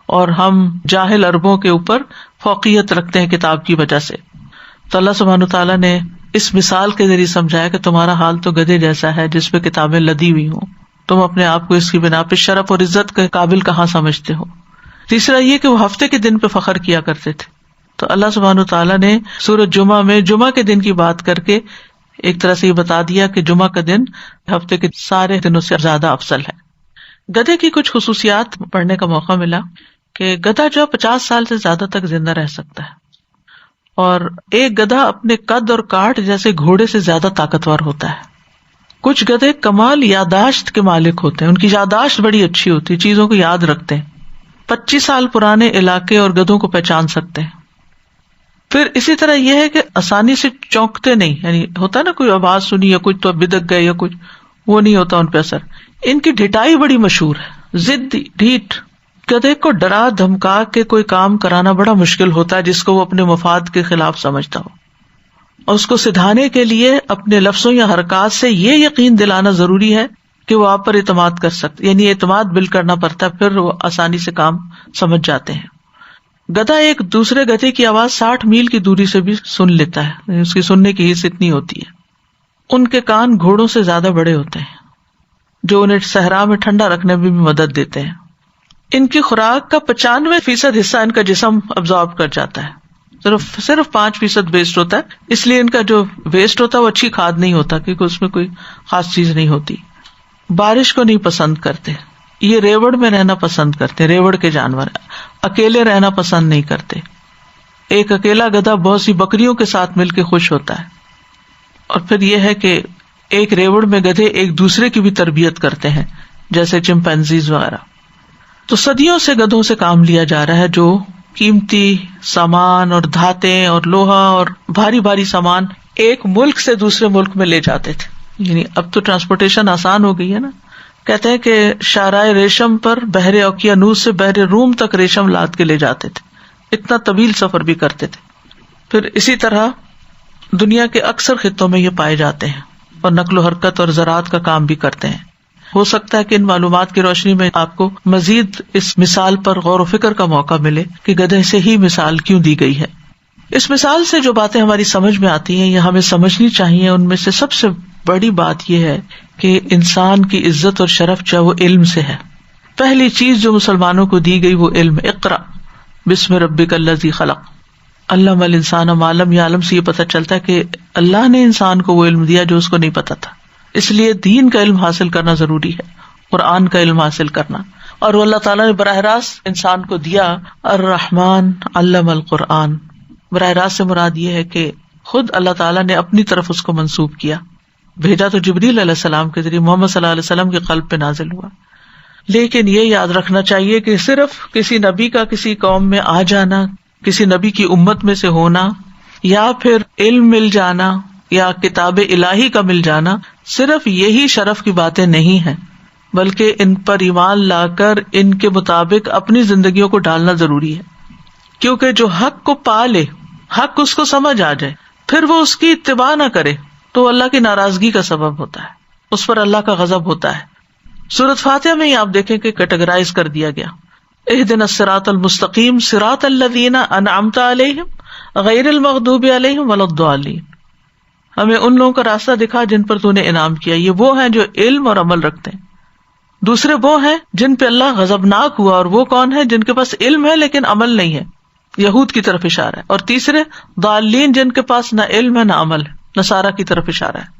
اور ہم جاہل عربوں کے اوپر فوقیت رکھتے ہیں کتاب کی وجہ سے۔ تو اللہ سبحانہ تعالیٰ نے اس مثال کے ذریعے سمجھایا کہ تمہارا حال تو گدھے جیسا ہے جس پہ کتابیں لدی ہوئی ہوں، تم اپنے آپ کو اس کی بنا پہ شرف اور عزت کے قابل کہاں سمجھتے ہو۔ تیسرا یہ کہ وہ ہفتے کے دن پہ فخر کیا کرتے تھے، تو اللہ سبحانہ تعالیٰ نے سورۃ جمعہ میں جمعہ کے دن کی بات کر کے ایک طرح سے یہ بتا دیا کہ جمعہ کا دن ہفتے کے سارے دنوں سے زیادہ افضل ہے۔ گدھے کی کچھ خصوصیات پڑھنے کا موقع ملا کہ گدھا جو 50 سال سے زیادہ تک زندہ رہ سکتا ہے، اور ایک گدھا اپنے قد اور کاٹ جیسے گھوڑے سے زیادہ طاقتور ہوتا ہے۔ کچھ گدھے کمال یاداشت کے مالک ہوتے ہیں، ان کی یاداشت بڑی اچھی ہوتی ہے، چیزوں کو یاد رکھتے ہیں، 25 سال پرانے علاقے اور گدھوں کو پہچان سکتے ہیں۔ پھر اسی طرح یہ ہے کہ آسانی سے چونکتے نہیں، یعنی ہوتا نا کوئی آواز سنی یا کچھ تو بدک گئے یا کچھ، وہ نہیں ہوتا ان پہ اثر۔ ان کی ڈھٹائی بڑی مشہور ہے، ضدی ڈھیٹ۔ گدھے کو ڈرا دھمکا کے کوئی کام کرانا بڑا مشکل ہوتا ہے جس کو وہ اپنے مفاد کے خلاف سمجھتا ہو، اور اس کو سدھانے کے لیے اپنے لفظوں یا حرکات سے یہ یقین دلانا ضروری ہے کہ وہ آپ پر اعتماد کر سکتے، یعنی اعتماد بلڈ کرنا پڑتا ہے، پھر وہ آسانی سے کام سمجھ جاتے ہیں۔ گدھا ایک دوسرے گدھے کی آواز 60 میل کی دوری سے بھی سن لیتا ہے، اس کی سننے کی حس اتنی ہوتی ہے۔ ان کے کان گھوڑوں سے زیادہ بڑے ہوتے ہیں، جو انہیں صحرا میں ٹھنڈا رکھنے میں بھی مدد دیتے ہیں۔ ان کی خوراک کا 95% حصہ ان کا جسم ابزارب کر جاتا ہے، صرف 5% ویسٹ ہوتا ہے، اس لیے ان کا جو ویسٹ ہوتا ہے وہ اچھی کھاد نہیں ہوتا، کیونکہ اس میں کوئی خاص چیز نہیں ہوتی۔ بارش کو نہیں پسند کرتے، یہ ریوڑ میں رہنا پسند کرتے، ریوڑ کے جانور اکیلے رہنا پسند نہیں کرتے۔ ایک اکیلا گدھا بہت سی بکریوں کے ساتھ مل کے خوش ہوتا ہے۔ اور پھر یہ ہے کہ ایک ریوڑ میں گدھے ایک دوسرے کی بھی تربیت کرتے ہیں، جیسے چمپینزیز وغیرہ۔ تو صدیوں سے گدھوں سے کام لیا جا رہا ہے، جو قیمتی سامان اور دھاتیں اور لوہا اور بھاری بھاری سامان ایک ملک سے دوسرے ملک میں لے جاتے تھے۔ یعنی اب تو ٹرانسپورٹیشن آسان ہو گئی ہے نا، کہتے ہیں کہ شاہراہ ریشم پر بحر اوقیانوس سے بحر روم تک ریشم لاد کے لے جاتے تھے، اتنا طویل سفر بھی کرتے تھے۔ پھر اسی طرح دنیا کے اکثر خطوں میں یہ پائے جاتے ہیں اور نقل و حرکت اور زراعت کا کام بھی کرتے ہیں۔ ہو سکتا ہے کہ ان معلومات کی روشنی میں آپ کو مزید اس مثال پر غور و فکر کا موقع ملے کہ گدھے سے ہی مثال کیوں دی گئی ہے۔ اس مثال سے جو باتیں ہماری سمجھ میں آتی ہیں یا ہمیں سمجھنی چاہیے، ان میں سے سب سے بڑی بات یہ ہے کہ انسان کی عزت اور شرف جو وہ علم سے ہے۔ پہلی چیز جو مسلمانوں کو دی گئی وہ علم، اقرا بسم ربک الذی خلق، علم الانسان ما لم یعلم سے یہ پتہ چلتا ہے کہ اللہ نے انسان کو وہ علم دیا جو اس کو نہیں پتا تھا۔ اس لیے دین کا علم حاصل کرنا ضروری ہے، قرآن کا علم حاصل کرنا، اور وہ اللہ تعالیٰ نے براہ راست انسان کو دیا۔ الرحمن علم القرآن، براہ راست سے مراد یہ ہے کہ خود اللہ تعالیٰ نے اپنی طرف اس کو منسوب کیا، بھیجا تو جبریل علیہ السلام کے ذریعے، محمد صلی اللہ علیہ وسلم کے قلب پہ نازل ہوا۔ لیکن یہ یاد رکھنا چاہیے کہ صرف کسی نبی کا کسی قوم میں آ جانا، کسی نبی کی امت میں سے ہونا، یا پھر علم مل جانا یا کتاب الہی کا مل جانا، صرف یہی شرف کی باتیں نہیں ہیں، بلکہ ان پر ایمان لا کر ان کے مطابق اپنی زندگیوں کو ڈالنا ضروری ہے۔ کیونکہ جو حق کو پا لے، حق اس کو سمجھ آ جائے، پھر وہ اس کی اتباع نہ کرے تو اللہ کی ناراضگی کا سبب ہوتا ہے، اس پر اللہ کا غضب ہوتا ہے۔ سورۃ فاتحہ میں آپ دیکھیں کہ کیٹیگرائز کر دیا گیا، اہدنا الصراط المستقیم صراط الذین انعمت علیہم غیر المغضوب علیہم ولا الضالین، ہمیں ان لوگوں کا راستہ دکھا جن پر تو نے انعام کیا۔ یہ وہ ہیں جو علم اور عمل رکھتے ہیں۔ دوسرے وہ ہیں جن پہ اللہ غضبناک ہوا، اور وہ کون ہیں؟ جن کے پاس علم ہے لیکن عمل نہیں ہے، یہود کی طرف اشارہ ہے۔ اور تیسرے ضالین، جن کے پاس نہ علم ہے نہ عمل ہے، نصارہ کی طرف اشارہ ہے۔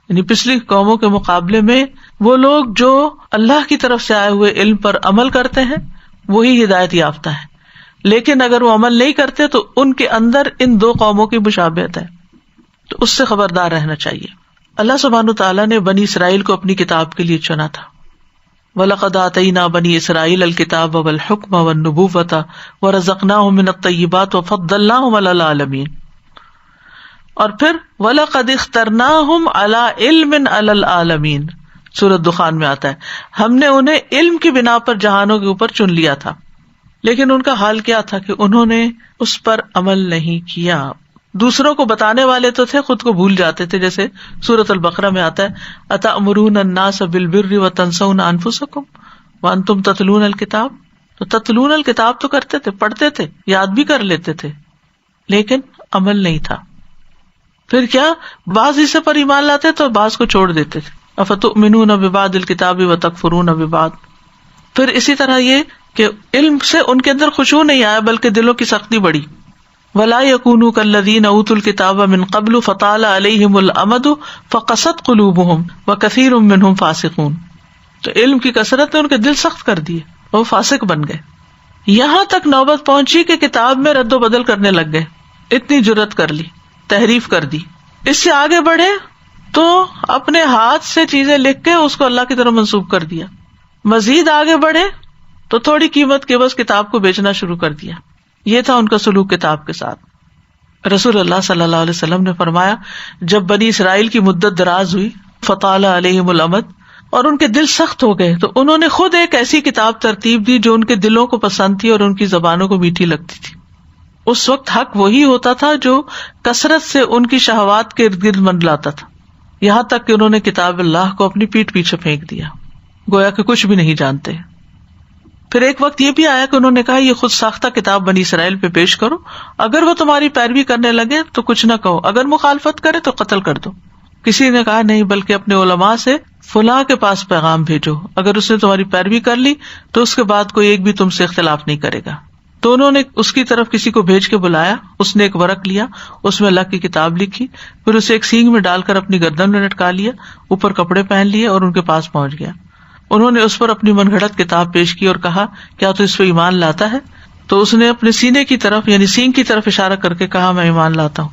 یعنی پچھلی قوموں کے مقابلے میں وہ لوگ جو اللہ کی طرف سے آئے ہوئے علم پر عمل کرتے ہیں وہی ہدایت یافتہ ہے، لیکن اگر وہ عمل نہیں کرتے تو ان کے اندر ان دو قوموں کی مشابہت ہے، تو اس سے خبردار رہنا چاہیے۔ اللہ سبحانہ تعالیٰ نے بنی اسرائیل کو اپنی کتاب کے لیے چنا تھا۔ وَلَقَدْ آتَيْنَا بَنِي إِسْرَائِيلَ الْكِتَابَ وَالْحُكْمَ وَالنُّبُوَّةَ وَرَزَقْنَاهُم مِّنَ الطَّيِّبَاتِ وَفَضَّلْنَاهُمْ عَلَى الْعَالَمِينَ، اور پھر وَلَقَدِ اخْتَرْنَاهُمْ عَلَى عِلْمٍ عَلَى الْعَالَمِينَ، سورۃ دخان میں آتا ہے ہم نے انہیں علم کی بنا پر جہانوں کے اوپر چن لیا تھا، لیکن ان کا حال کیا تھا کہ انہوں نے اس پر عمل نہیں کیا۔ دوسروں کو بتانے والے تو تھے، خود کو بھول جاتے تھے، جیسے سورۃ البقرہ میں آتا ہے اتأمرون الناس بالبر وتنسون انفسکم وانتم تتلون الکتاب، تو تتلون الکتاب تو کرتے تھے، پڑھتے تھے، یاد بھی کر لیتے تھے، لیکن عمل نہیں تھا۔ پھر کیا، بعض حصے پر ایمان لاتے تو بعض کو چھوڑ دیتے تھے، افتؤمنون ببعض الکتاب وتکفرون ببعض۔ پھر اسی طرح یہ کہ علم سے ان کے اندر خشوع نہیں آیا بلکہ دلوں کی سختی بڑھی۔ وَلَا يَكُونُوا كَالَّذِينَ أُوتُوا الْكِتَابَ مِن قَبْلُ فَطَالَ عَلَيْهِمُ الْأَمَدُ فَقَسَتْ قُلُوبُهُمْ وَكَثِيرٌ مِّنْهُمْ فَاسِقُونَ، تو علم کی کثرت نے ان کے دل سخت کر دیے، وہ فاسق بن گئے۔ یہاں تک نوبت پہنچی کہ کتاب میں رد و بدل کرنے لگ گئے، اتنی جرأت کر لی، تحریف کر دی۔ اس سے آگے بڑھے تو اپنے ہاتھ سے چیزیں لکھ کے اس کو اللہ کی طرف منسوب کر دیا، مزید آگے بڑھے تو تھوڑی قیمت کے بس کتاب کو بیچنا شروع کر دیا۔ یہ تھا ان کا سلوک کتاب کے ساتھ۔ رسول اللہ صلی اللہ علیہ وسلم نے فرمایا جب بنی اسرائیل کی مدت دراز ہوئی، فطال علیہم الامد، اور ان کے دل سخت ہو گئے، تو انہوں نے خود ایک ایسی کتاب ترتیب دی جو ان کے دلوں کو پسند تھی اور ان کی زبانوں کو میٹھی لگتی تھی۔ اس وقت حق وہی ہوتا تھا جو کثرت سے ان کی شہوات کے ارد گرد منڈلاتا تھا، یہاں تک کہ انہوں نے کتاب اللہ کو اپنی پیٹھ پیچھے پھینک دیا، گویا کہ کچھ بھی نہیں جانتے۔ پھر ایک وقت یہ بھی آیا کہ انہوں نے کہا یہ خود ساختہ کتاب بنی اسرائیل پہ پیش کرو، اگر وہ تمہاری پیروی کرنے لگے تو کچھ نہ کہو، اگر مخالفت کرے تو قتل کر دو۔ کسی نے کہا نہیں، بلکہ اپنے علماء سے فلاں کے پاس پیغام بھیجو، اگر اس نے تمہاری پیروی کر لی تو اس کے بعد کوئی ایک بھی تم سے اختلاف نہیں کرے گا۔ تو انہوں نے اس کی طرف کسی کو بھیج کے بلایا، اس نے ایک ورق لیا، اس میں اللہ کی کتاب لکھی، پھر اسے ایک سینگ میں ڈال کر اپنی گردن میں لٹکا لیا، اوپر کپڑے پہن لیے اور ان کے پاس پہنچ گیا۔ انہوں نے اس پر اپنی من گھڑت کتاب پیش کی اور کہا کیا تو اس پہ ایمان لاتا ہے؟ تو اس نے اپنے سینے کی طرف یعنی سینگ کی طرف اشارہ کر کے کہا میں ایمان لاتا ہوں،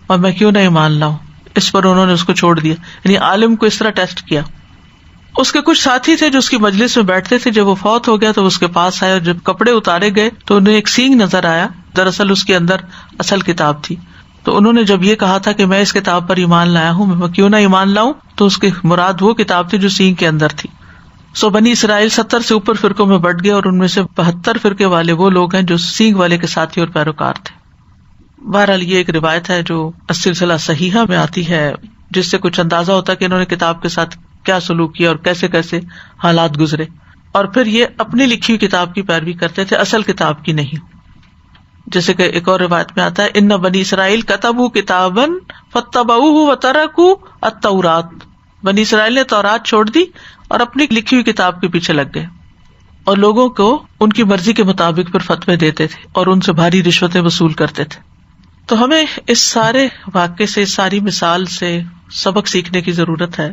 اور میں کیوں نہ ایمان لاؤں۔ اس پر انہوں نے اس کو چھوڑ دیا، یعنی عالم کو اس طرح ٹیسٹ کیا۔ اس کے کچھ ساتھی تھے جو اس کی مجلس میں بیٹھتے تھے، جب وہ فوت ہو گیا تو اس کے پاس آئے اور جب کپڑے اتارے گئے تو انہیں ایک سینگ نظر آیا، دراصل اس کے اندر اصل کتاب تھی۔ تو انہوں نے جب یہ کہا تھا کہ میں اس کتاب پر ایمان لایا ہوں، میں کیوں نہ ایمان لاؤں، تو اس کی مراد وہ کتاب تھی جو سینگ کے اندر تھی۔ بنی اسرائیل 70 سے اوپر فرقوں میں بٹ گئے، اور ان میں سے 72 فرقے والے وہ لوگ ہیں جو سینگ والے کے ساتھی اور پیروکار تھے۔ بہرحال یہ ایک روایت ہے جو السلسلہ صحیحہ میں آتی ہے، جس سے کچھ اندازہ ہوتا ہے کہ انہوں نے کتاب کے ساتھ کیا سلوک کیا اور کیسے کیسے حالات گزرے، اور پھر یہ اپنی لکھی ہوئی کتاب کی پیروی کرتے تھے، اصل کتاب کی نہیں۔ جیسے کہ ایک اور روایت میں آتا ہے ان بنی اسرائیل کتبوا کتابا فاتبعوه وترکوا التوراۃ، بنی اسرائیل نے تورات چھوڑ دی اور اپنی لکھی ہوئی کتاب کے پیچھے لگ گئے، اور لوگوں کو ان کی مرضی کے مطابق پھر فتوے دیتے تھے اور ان سے بھاری رشوتیں وصول کرتے تھے۔ تو ہمیں اس سارے واقعے سے، اس ساری مثال سے سبق سیکھنے کی ضرورت ہے،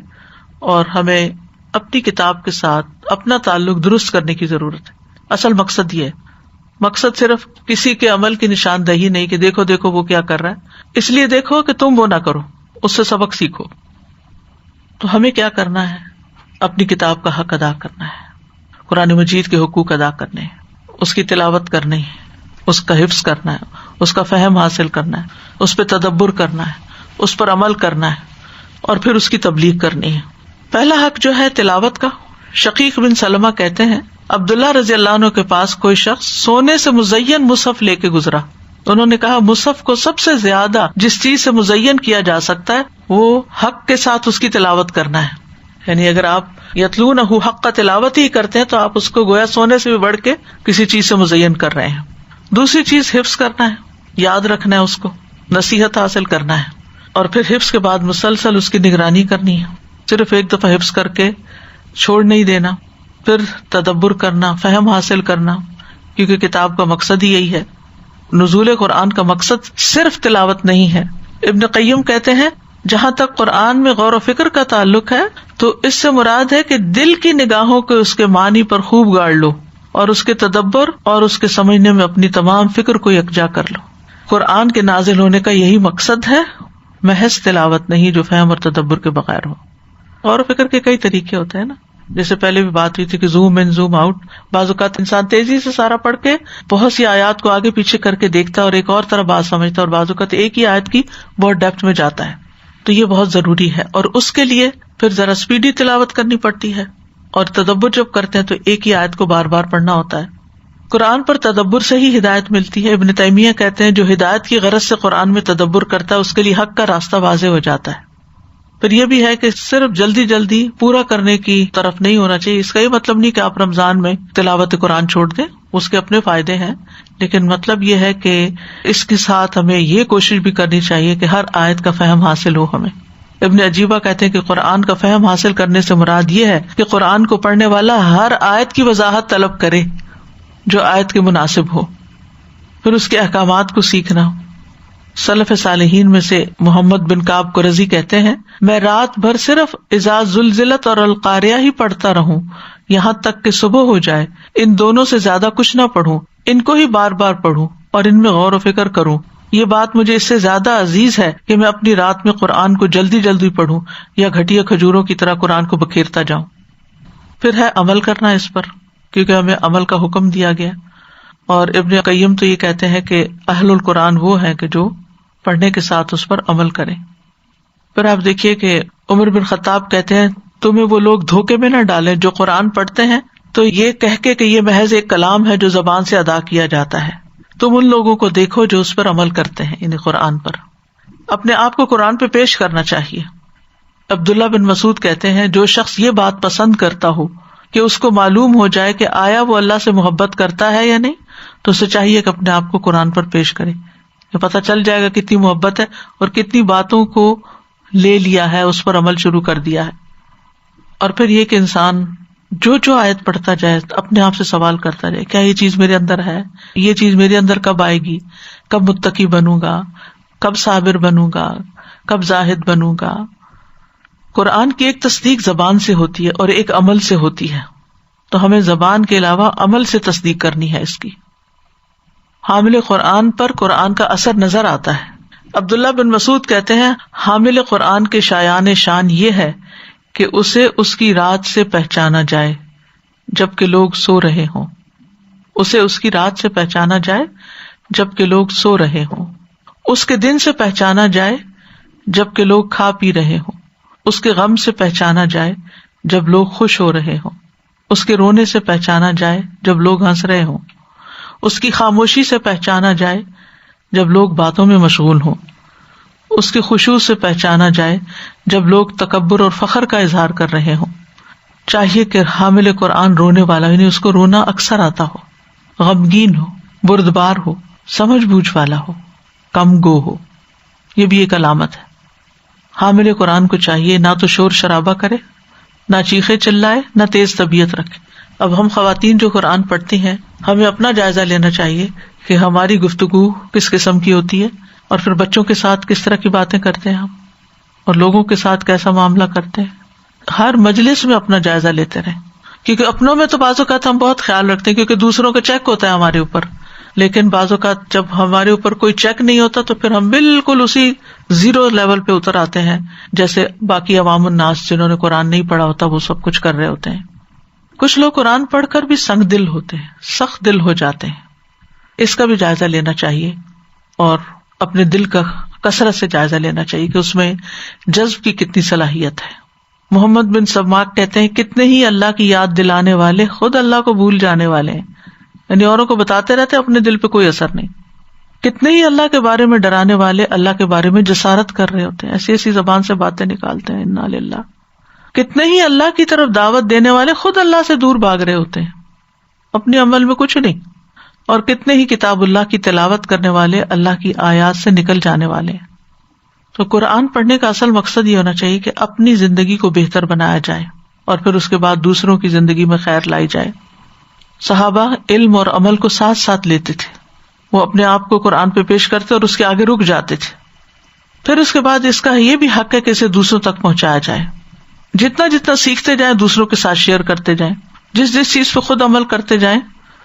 اور ہمیں اپنی کتاب کے ساتھ اپنا تعلق درست کرنے کی ضرورت ہے۔ اصل مقصد یہ ہے، مقصد صرف کسی کے عمل کی نشاندہی نہیں کہ دیکھو دیکھو وہ کیا کر رہا ہے، اس لیے دیکھو کہ تم وہ نہ کرو، اس سے سبق سیکھو۔ تو ہمیں کیا کرنا ہے؟ اپنی کتاب کا حق ادا کرنا ہے، قرآن مجید کے حقوق ادا کرنے ہیں، اس کی تلاوت کرنی ہے، اس کا حفظ کرنا ہے، اس کا فہم حاصل کرنا ہے، اس پہ تدبر کرنا ہے، اس پر عمل کرنا ہے، اور پھر اس کی تبلیغ کرنی ہے۔ پہلا حق جو ہے تلاوت کا، شقیق بن سلمہ کہتے ہیں عبداللہ رضی اللہ عنہ کے پاس کوئی شخص سونے سے مزین مصحف لے کے گزرا، انہوں نے کہا مصحف کو سب سے زیادہ جس چیز سے مزین کیا جا سکتا ہے وہ حق کے ساتھ اس کی تلاوت کرنا ہے، یعنی اگر آپ یتلونہ حق تلاوت ہی کرتے ہیں تو آپ اس کو گویا سونے سے بھی بڑھ کے کسی چیز سے مزین کر رہے ہیں۔ دوسری چیز حفظ کرنا ہے، یاد رکھنا ہے، اس کو نصیحت حاصل کرنا ہے، اور پھر حفظ کے بعد مسلسل اس کی نگرانی کرنی ہے، صرف ایک دفعہ حفظ کر کے چھوڑ نہیں دینا، پھر تدبر کرنا، فہم حاصل کرنا، کیونکہ کتاب کا مقصد ہی یہی ہے۔ نزول قرآن کا مقصد صرف تلاوت نہیں ہے۔ ابن قیم کہتے ہیں جہاں تک قرآن میں غور و فکر کا تعلق ہے تو اس سے مراد ہے کہ دل کی نگاہوں کو اس کے معنی پر خوب گاڑ لو، اور اس کے تدبر اور اس کے سمجھنے میں اپنی تمام فکر کو یکجا کر لو. قرآن کے نازل ہونے کا یہی مقصد ہے، محض تلاوت نہیں جو فہم اور تدبر کے بغیر ہو. اور فکر کے کئی طریقے ہوتے ہیں نا، جیسے پہلے بھی بات ہوئی تھی کہ زوم ان زوم آؤٹ. بعض اوقات انسان تیزی سے سارا پڑھ کے بہت سی آیات کو آگے پیچھے کر کے دیکھتا ہے اور ایک اور طرح بات سمجھتا ہے، اور بعض اوقات ایک ہی آیت کی بہت ڈیپتھ میں جاتا ہے. تو یہ بہت ضروری ہے، اور اس کے لیے پھر ذرا اسپیڈی تلاوت کرنی پڑتی ہے. اور تدبر جب کرتے ہیں تو ایک ہی آیت کو بار بار پڑھنا ہوتا ہے. قرآن پر تدبر سے ہی ہدایت ملتی ہے. ابن تیمیہ کہتے ہیں جو ہدایت کی غرض سے قرآن میں تدبر کرتا ہے اس کے لیے حق کا راستہ واضح ہو جاتا ہے. پھر یہ بھی ہے کہ صرف جلدی جلدی پورا کرنے کی طرف نہیں ہونا چاہیے. اس کا یہ مطلب نہیں کہ آپ رمضان میں تلاوت قرآن چھوڑ دیں، اس کے اپنے فائدے ہیں، لیکن مطلب یہ ہے کہ اس کے ساتھ ہمیں یہ کوشش بھی کرنی چاہیے کہ ہر آیت کا فہم حاصل ہو ہمیں. ابن عجیبہ کہتے ہیں کہ قرآن کا فہم حاصل کرنے سے مراد یہ ہے کہ قرآن کو پڑھنے والا ہر آیت کی وضاحت طلب کرے جو آیت کے مناسب ہو، پھر اس کے احکامات کو سیکھنا. سلف صالحین میں سے محمد بن کعب قرظی کہتے ہیں میں رات بھر صرف اذا زلزلت اور القاریہ ہی پڑھتا رہوں یہاں تک کہ صبح ہو جائے. ان دونوں سے زیادہ کچھ نہ پڑھوں، ان کو ہی بار بار پڑھوں اور ان میں غور و فکر کروں. یہ بات مجھے اس سے زیادہ عزیز ہے کہ میں اپنی رات میں قرآن کو جلدی جلدی پڑھوں یا گھٹیا کھجوروں کی طرح قرآن کو بکھیرتا جاؤں. پھر ہے عمل کرنا اس پر، کیونکہ ہمیں عمل کا حکم دیا گیا. اور ابن قیم تو یہ کہتے ہیں کہ اہل القرآن وہ ہیں کہ جو پڑھنے کے ساتھ اس پر عمل کریں. پھر آپ دیکھیے کہ عمر بن خطاب کہتے ہیں تمہیں وہ لوگ دھوکے میں نہ ڈالیں جو قرآن پڑھتے ہیں تو یہ کہہ کے کہ یہ محض ایک کلام ہے جو زبان سے ادا کیا جاتا ہے. تم ان لوگوں کو دیکھو جو اس پر عمل کرتے ہیں، یعنی قرآن پر. اپنے آپ کو قرآن پہ پیش کرنا چاہیے. عبداللہ بن مسعود کہتے ہیں جو شخص یہ بات پسند کرتا ہو کہ اس کو معلوم ہو جائے کہ آیا وہ اللہ سے محبت کرتا ہے یا نہیں تو اسے چاہیے کہ اپنے آپ کو قرآن پر پیش کرے. یہ پتہ چل جائے گا کتنی محبت ہے اور کتنی باتوں کو لے لیا ہے، اس پر عمل شروع کر دیا ہے. اور پھر یہ کہ انسان جو آیت پڑھتا جائے اپنے آپ سے سوال کرتا جائے کیا یہ چیز میرے اندر ہے، یہ چیز میرے اندر کب آئے گی، کب متقی بنوں گا، کب صابر بنوں گا، کب زاہد بنوں گا. قرآن کی ایک تصدیق زبان سے ہوتی ہے اور ایک عمل سے ہوتی ہے، تو ہمیں زبان کے علاوہ عمل سے تصدیق کرنی ہے اس کی. حامل قرآن پر قرآن کا اثر نظر آتا ہے. عبداللہ بن مسعود کہتے ہیں حامل قرآن کے شایان شان یہ ہے کہ اسے اس کی رات سے پہچانا جائے جبکہ لوگ سو رہے ہوں. اسے اس کی رات سے پہچانا جائے جبکہ لوگ سو رہے ہوں. اس کے دن سے پہچانا جائے جبکہ لوگ کھا پی رہے ہوں. اس کے غم سے پہچانا جائے جب لوگ خوش ہو رہے ہوں. اس کے رونے سے پہچانا جائے جب لوگ ہنس رہے ہوں. اس کی خاموشی سے پہچانا جائے جب لوگ باتوں میں مشغول ہوں. اس کے خشوع سے پہچانا جائے جب لوگ تکبر اور فخر کا اظہار کر رہے ہوں. چاہیے کہ حامل قرآن رونے والا، یعنی اس کو رونا اکثر آتا ہو، غمگین ہو، بردبار ہو، سمجھ بوجھ والا ہو، کم گو ہو. یہ بھی ایک علامت ہے. حامل قرآن کو چاہیے نہ تو شور شرابہ کرے، نہ چیخے چلائے، نہ تیز طبیعت رکھے. اب ہم خواتین جو قرآن پڑھتی ہیں ہمیں اپنا جائزہ لینا چاہیے کہ ہماری گفتگو کس قسم کی ہوتی ہے، اور پھر بچوں کے ساتھ کس طرح کی باتیں کرتے ہیں ہم، اور لوگوں کے ساتھ کیسا معاملہ کرتے ہیں. ہر مجلس میں اپنا جائزہ لیتے رہیں، کیونکہ اپنوں میں تو بعض اوقات ہم بہت خیال رکھتے ہیں کیونکہ دوسروں کا چیک ہوتا ہے ہمارے اوپر، لیکن بعض اوقات جب ہمارے اوپر کوئی چیک نہیں ہوتا تو پھر ہم بالکل اسی زیرو لیول پہ اتر آتے ہیں، جیسے باقی عوام الناس جنہوں نے قرآن نہیں پڑھا ہوتا وہ سب کچھ کر رہے ہوتے ہیں. کچھ لوگ قرآن پڑھ کر بھی سنگ دل ہوتے ہیں، سخت دل ہو جاتے ہیں. اس کا بھی جائزہ لینا چاہیے اور اپنے دل کا کثرت سے جائزہ لینا چاہیے کہ اس میں جذب کی کتنی صلاحیت ہے. محمد بن سماک کہتے ہیں کتنے ہی اللہ کی یاد دلانے والے خود اللہ کو بھول جانے والے ہیں، یعنی اوروں کو بتاتے رہتے اپنے دل پہ کوئی اثر نہیں. کتنے ہی اللہ کے بارے میں ڈرانے والے اللہ کے بارے میں جسارت کر رہے ہوتے ہیں، ایسی ایسی زبان سے باتیں نکالتے ہیں. انا للہ. کتنے ہی اللہ کی طرف دعوت دینے والے خود اللہ سے دور بھاگ رہے ہوتے ہیں، اپنے عمل میں کچھ نہیں. اور کتنے ہی کتاب اللہ کی تلاوت کرنے والے اللہ کی آیات سے نکل جانے والے ہیں. تو قرآن پڑھنے کا اصل مقصد یہ ہونا چاہیے کہ اپنی زندگی کو بہتر بنایا جائے اور پھر اس کے بعد دوسروں کی زندگی میں خیر لائی جائے. صحابہ علم اور عمل کو ساتھ ساتھ لیتے تھے، وہ اپنے آپ کو قرآن پہ پیش کرتے اور اس کے آگے رک جاتے تھے. پھر اس کے بعد اس کا یہ بھی حق ہے کہ اسے دوسروں تک پہنچایا جائے. جتنا جتنا سیکھتے جائیں دوسروں کے ساتھ شیئر کرتے جائیں، جس چیز پہ خود عمل کرتے جائیں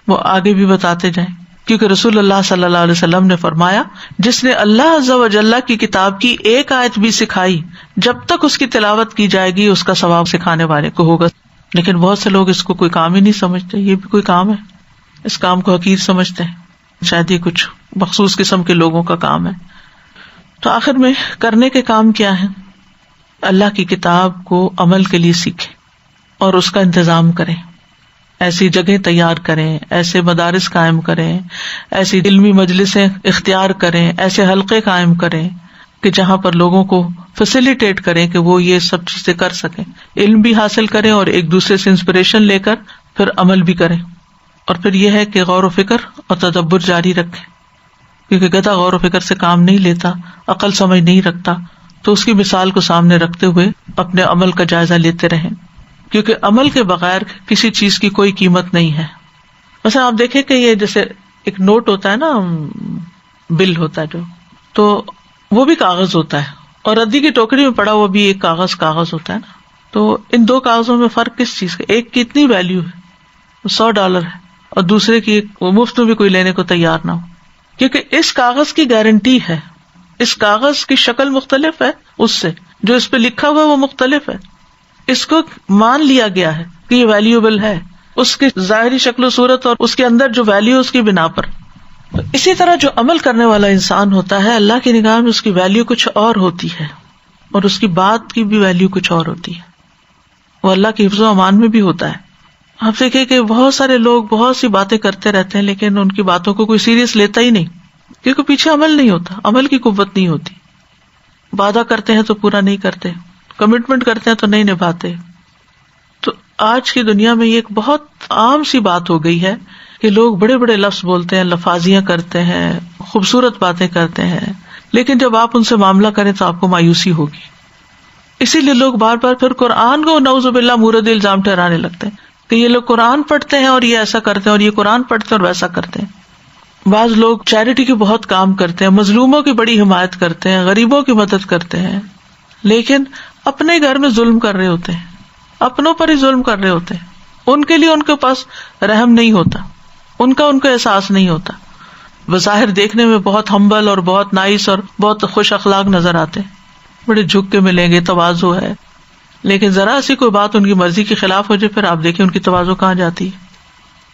وہ آگے بھی بتاتے جائیں، کیونکہ رسول اللہ صلی اللہ علیہ وسلم نے فرمایا جس نے اللہ عز و جل کی کتاب کی ایک آیت بھی سکھائی جب تک اس کی تلاوت کی جائے گی اس کا ثواب سکھانے والے کو ہوگا. لیکن بہت سے لوگ اس کو کوئی کام ہی نہیں سمجھتے، یہ بھی کوئی کام ہے، اس کام کو حقیر سمجھتے ہیں، شاید یہ کچھ مخصوص قسم کے لوگوں کا کام ہے. تو آخر میں کرنے کے کام کیا ہے؟ اللہ کی کتاب کو عمل کے لیے سیکھیں اور اس کا انتظام کریں، ایسی جگہ تیار کریں، ایسے مدارس قائم کریں، ایسی علمی مجلسیں اختیار کریں، ایسے حلقے قائم کریں کہ جہاں پر لوگوں کو فیسیلیٹیٹ کریں کہ وہ یہ سب چیزیں کر سکیں، علم بھی حاصل کریں اور ایک دوسرے سے انسپریشن لے کر پھر عمل بھی کریں. اور پھر یہ ہے کہ غور و فکر اور تدبر جاری رکھیں، کیونکہ گدھا غور و فکر سے کام نہیں لیتا، عقل سمجھ نہیں رکھتا. تو اس کی مثال کو سامنے رکھتے ہوئے اپنے عمل کا جائزہ لیتے رہیں، کیونکہ عمل کے بغیر کسی چیز کی کوئی قیمت نہیں ہے. مثلا آپ دیکھیں کہ یہ جیسے ایک نوٹ ہوتا ہے نا، بل ہوتا ہے جو، تو وہ بھی کاغذ ہوتا ہے، اور ردی کی ٹوکری میں پڑا وہ بھی ایک کاغذ ہوتا ہے نا. تو ان دو کاغذوں میں فرق کس چیز کا؟ ایک کی اتنی ویلیو ہے $100 ہے، اور دوسرے کی وہ مفت میں بھی کوئی لینے کو تیار نہ ہو، کیونکہ اس کاغذ کی گارنٹی ہے، اس کاغذ کی شکل مختلف ہے، اس سے جو اس پہ لکھا ہوا ہے وہ مختلف ہے، اس کو مان لیا گیا ہے کہ یہ ویلیوبل ہے اس کی ظاہری شکل و صورت اور اس کے اندر جو ویلیو اس کی بنا پر. تو اسی طرح جو عمل کرنے والا انسان ہوتا ہے اللہ کی نگاہ میں اس کی ویلیو کچھ اور ہوتی ہے، اور اس کی بات کی بھی ویلیو کچھ اور ہوتی ہے، وہ اللہ کے حفظ و امان میں بھی ہوتا ہے. آپ دیکھیں کہ بہت سارے لوگ بہت سی باتیں کرتے رہتے ہیں لیکن ان کی باتوں کو کوئی سیریس لیتا ہی نہیں، کیونکہ پیچھے عمل نہیں ہوتا، عمل کی قوت نہیں ہوتی. وعدہ کرتے ہیں تو پورا نہیں کرتے، کمٹمنٹ کرتے ہیں تو نہیں نبھاتے. تو آج کی دنیا میں یہ ایک بہت عام سی بات ہو گئی ہے کہ لوگ بڑے بڑے لفظ بولتے ہیں، لفاظیاں کرتے ہیں، خوبصورت باتیں کرتے ہیں، لیکن جب آپ ان سے معاملہ کریں تو آپ کو مایوسی ہوگی. اسی لیے لوگ بار بار پھر قرآن کو نعوذ باللہ مورد الزام ٹھہرانے لگتے ہیں کہ یہ لوگ قرآن پڑھتے ہیں اور یہ ایسا کرتے ہیں، اور یہ قرآن پڑھتے ہیں اور ویسا کرتے ہیں. بعض لوگ چیریٹی کے بہت کام کرتے ہیں، مظلوموں کی بڑی حمایت کرتے ہیں، غریبوں کی مدد کرتے ہیں، لیکن اپنے گھر میں ظلم کر رہے ہوتے ہیں، اپنوں پر ہی ظلم کر رہے ہوتے ہیں. ان کے لیے ان کے پاس رحم نہیں ہوتا، ان کا احساس نہیں ہوتا. بظاہر دیکھنے میں بہت ہمبل اور بہت نائس اور بہت خوش اخلاق نظر آتے ہیں، بڑے جھک کے ملیں گے، تواضع ہے، لیکن ذرا سی کوئی بات ان کی مرضی کے خلاف ہو جائے پھر آپ دیکھیں ان کی تواضع کہاں جاتی ہے.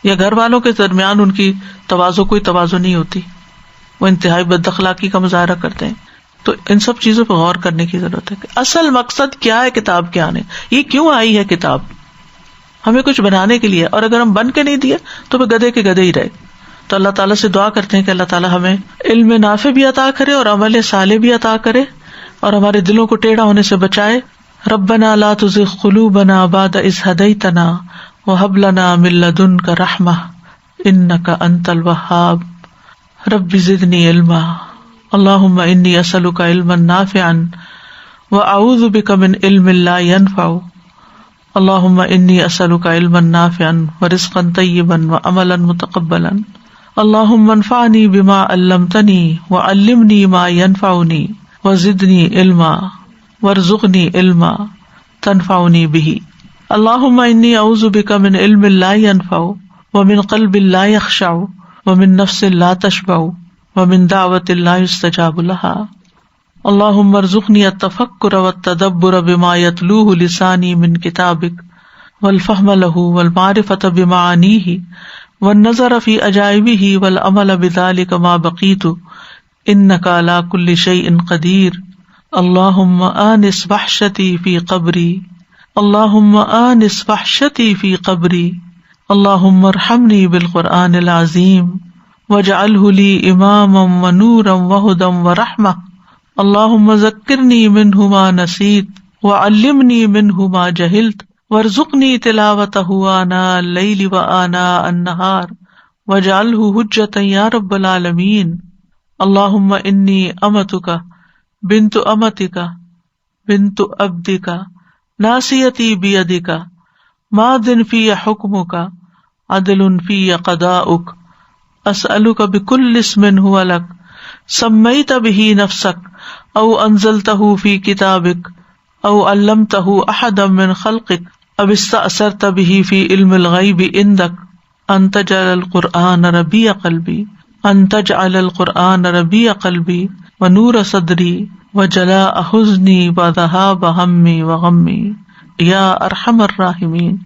یا گھر والوں کے درمیان ان کی کوئی تواضع نہیں ہوتی، وہ انتہائی بد اخلاقی کا مظاہرہ کرتے ہیں. تو ان سب چیزوں پہ غور کرنے کی ضرورت ہے کہ اصل مقصد کیا ہے کتاب کے آنے، یہ کیوں آئی ہے کتاب؟ ہمیں کچھ بنانے کے لیے، اور اگر ہم بن کے نہیں دیے تو پھر گدھے کے گدھے ہی رہے. تو اللہ تعالیٰ سے دعا کرتے ہیں کہ اللہ تعالیٰ ہمیں علم نافع بھی عطا کرے اور عمل صالح بھی عطا کرے، اور ہمارے دلوں کو ٹیڑھا ہونے سے بچائے. ربنا لا تزغ قلوبنا بعد اذ ہدیتنا وہب لنا من لدنک رحمہ انک انت الوہاب. رب زدنی علما اللہم انی اسألک علما نافعا واعوذ بک من علم لا ينفع. اللہم انی اسألک علما نافعا ورزقا طیبا وعملا متقبلا. اللہم انفعنی بما علمتنی وعلمنی ما ينفعنی وزدنی علما وارزقنی علما تنفعنی به. اللہم انی اعوذ بک من علم لا ينفع ومن قلب لا يخشع ومن نفس لا تشبع ومن دعوت لا يستجاب لها. اللہم ارزقنی التفکر والتدبر بما یتلوہ لسانی من کتابک والفہم له والمعرفة بمعانیہ والنظر فی عجائبہ والعمل بذلک ما بقیت انک علی کل شیء قدیر. اللہم آنس وحشتی فی قبری اللہم آنس وحشتی فی قبری. اللہم ارحمنی بالقرآن العظیم واجعلہ لی اماما ونورا وہدا ورحمہ. اللہم ذکرنی منہ ما نسیت وعلمنی منہ ما جہلت وارزقنی تلاوتہ آناء اللیل وآناء النہار واجعلہ حجۃ یا رب العالمین. اللہم انی امتک بنت امتک بنت عبدک ناصیتی بیدک ماض فی حکمک عدل فی قضاؤک. اسألک بکل اسم هو لک سمیت بہ نفسک او انزلتہ فی کتابک او علمتہ احدا من خلقک او استأثرت بہ فی علم الغیب عندک ان تجعل القرآن ربیع قلبی، ان تجعل القرآن ربیع قلبی ونور صدری وجلاء حزنی وذہاب ہمی وغمی یا ارحم الراحمین۔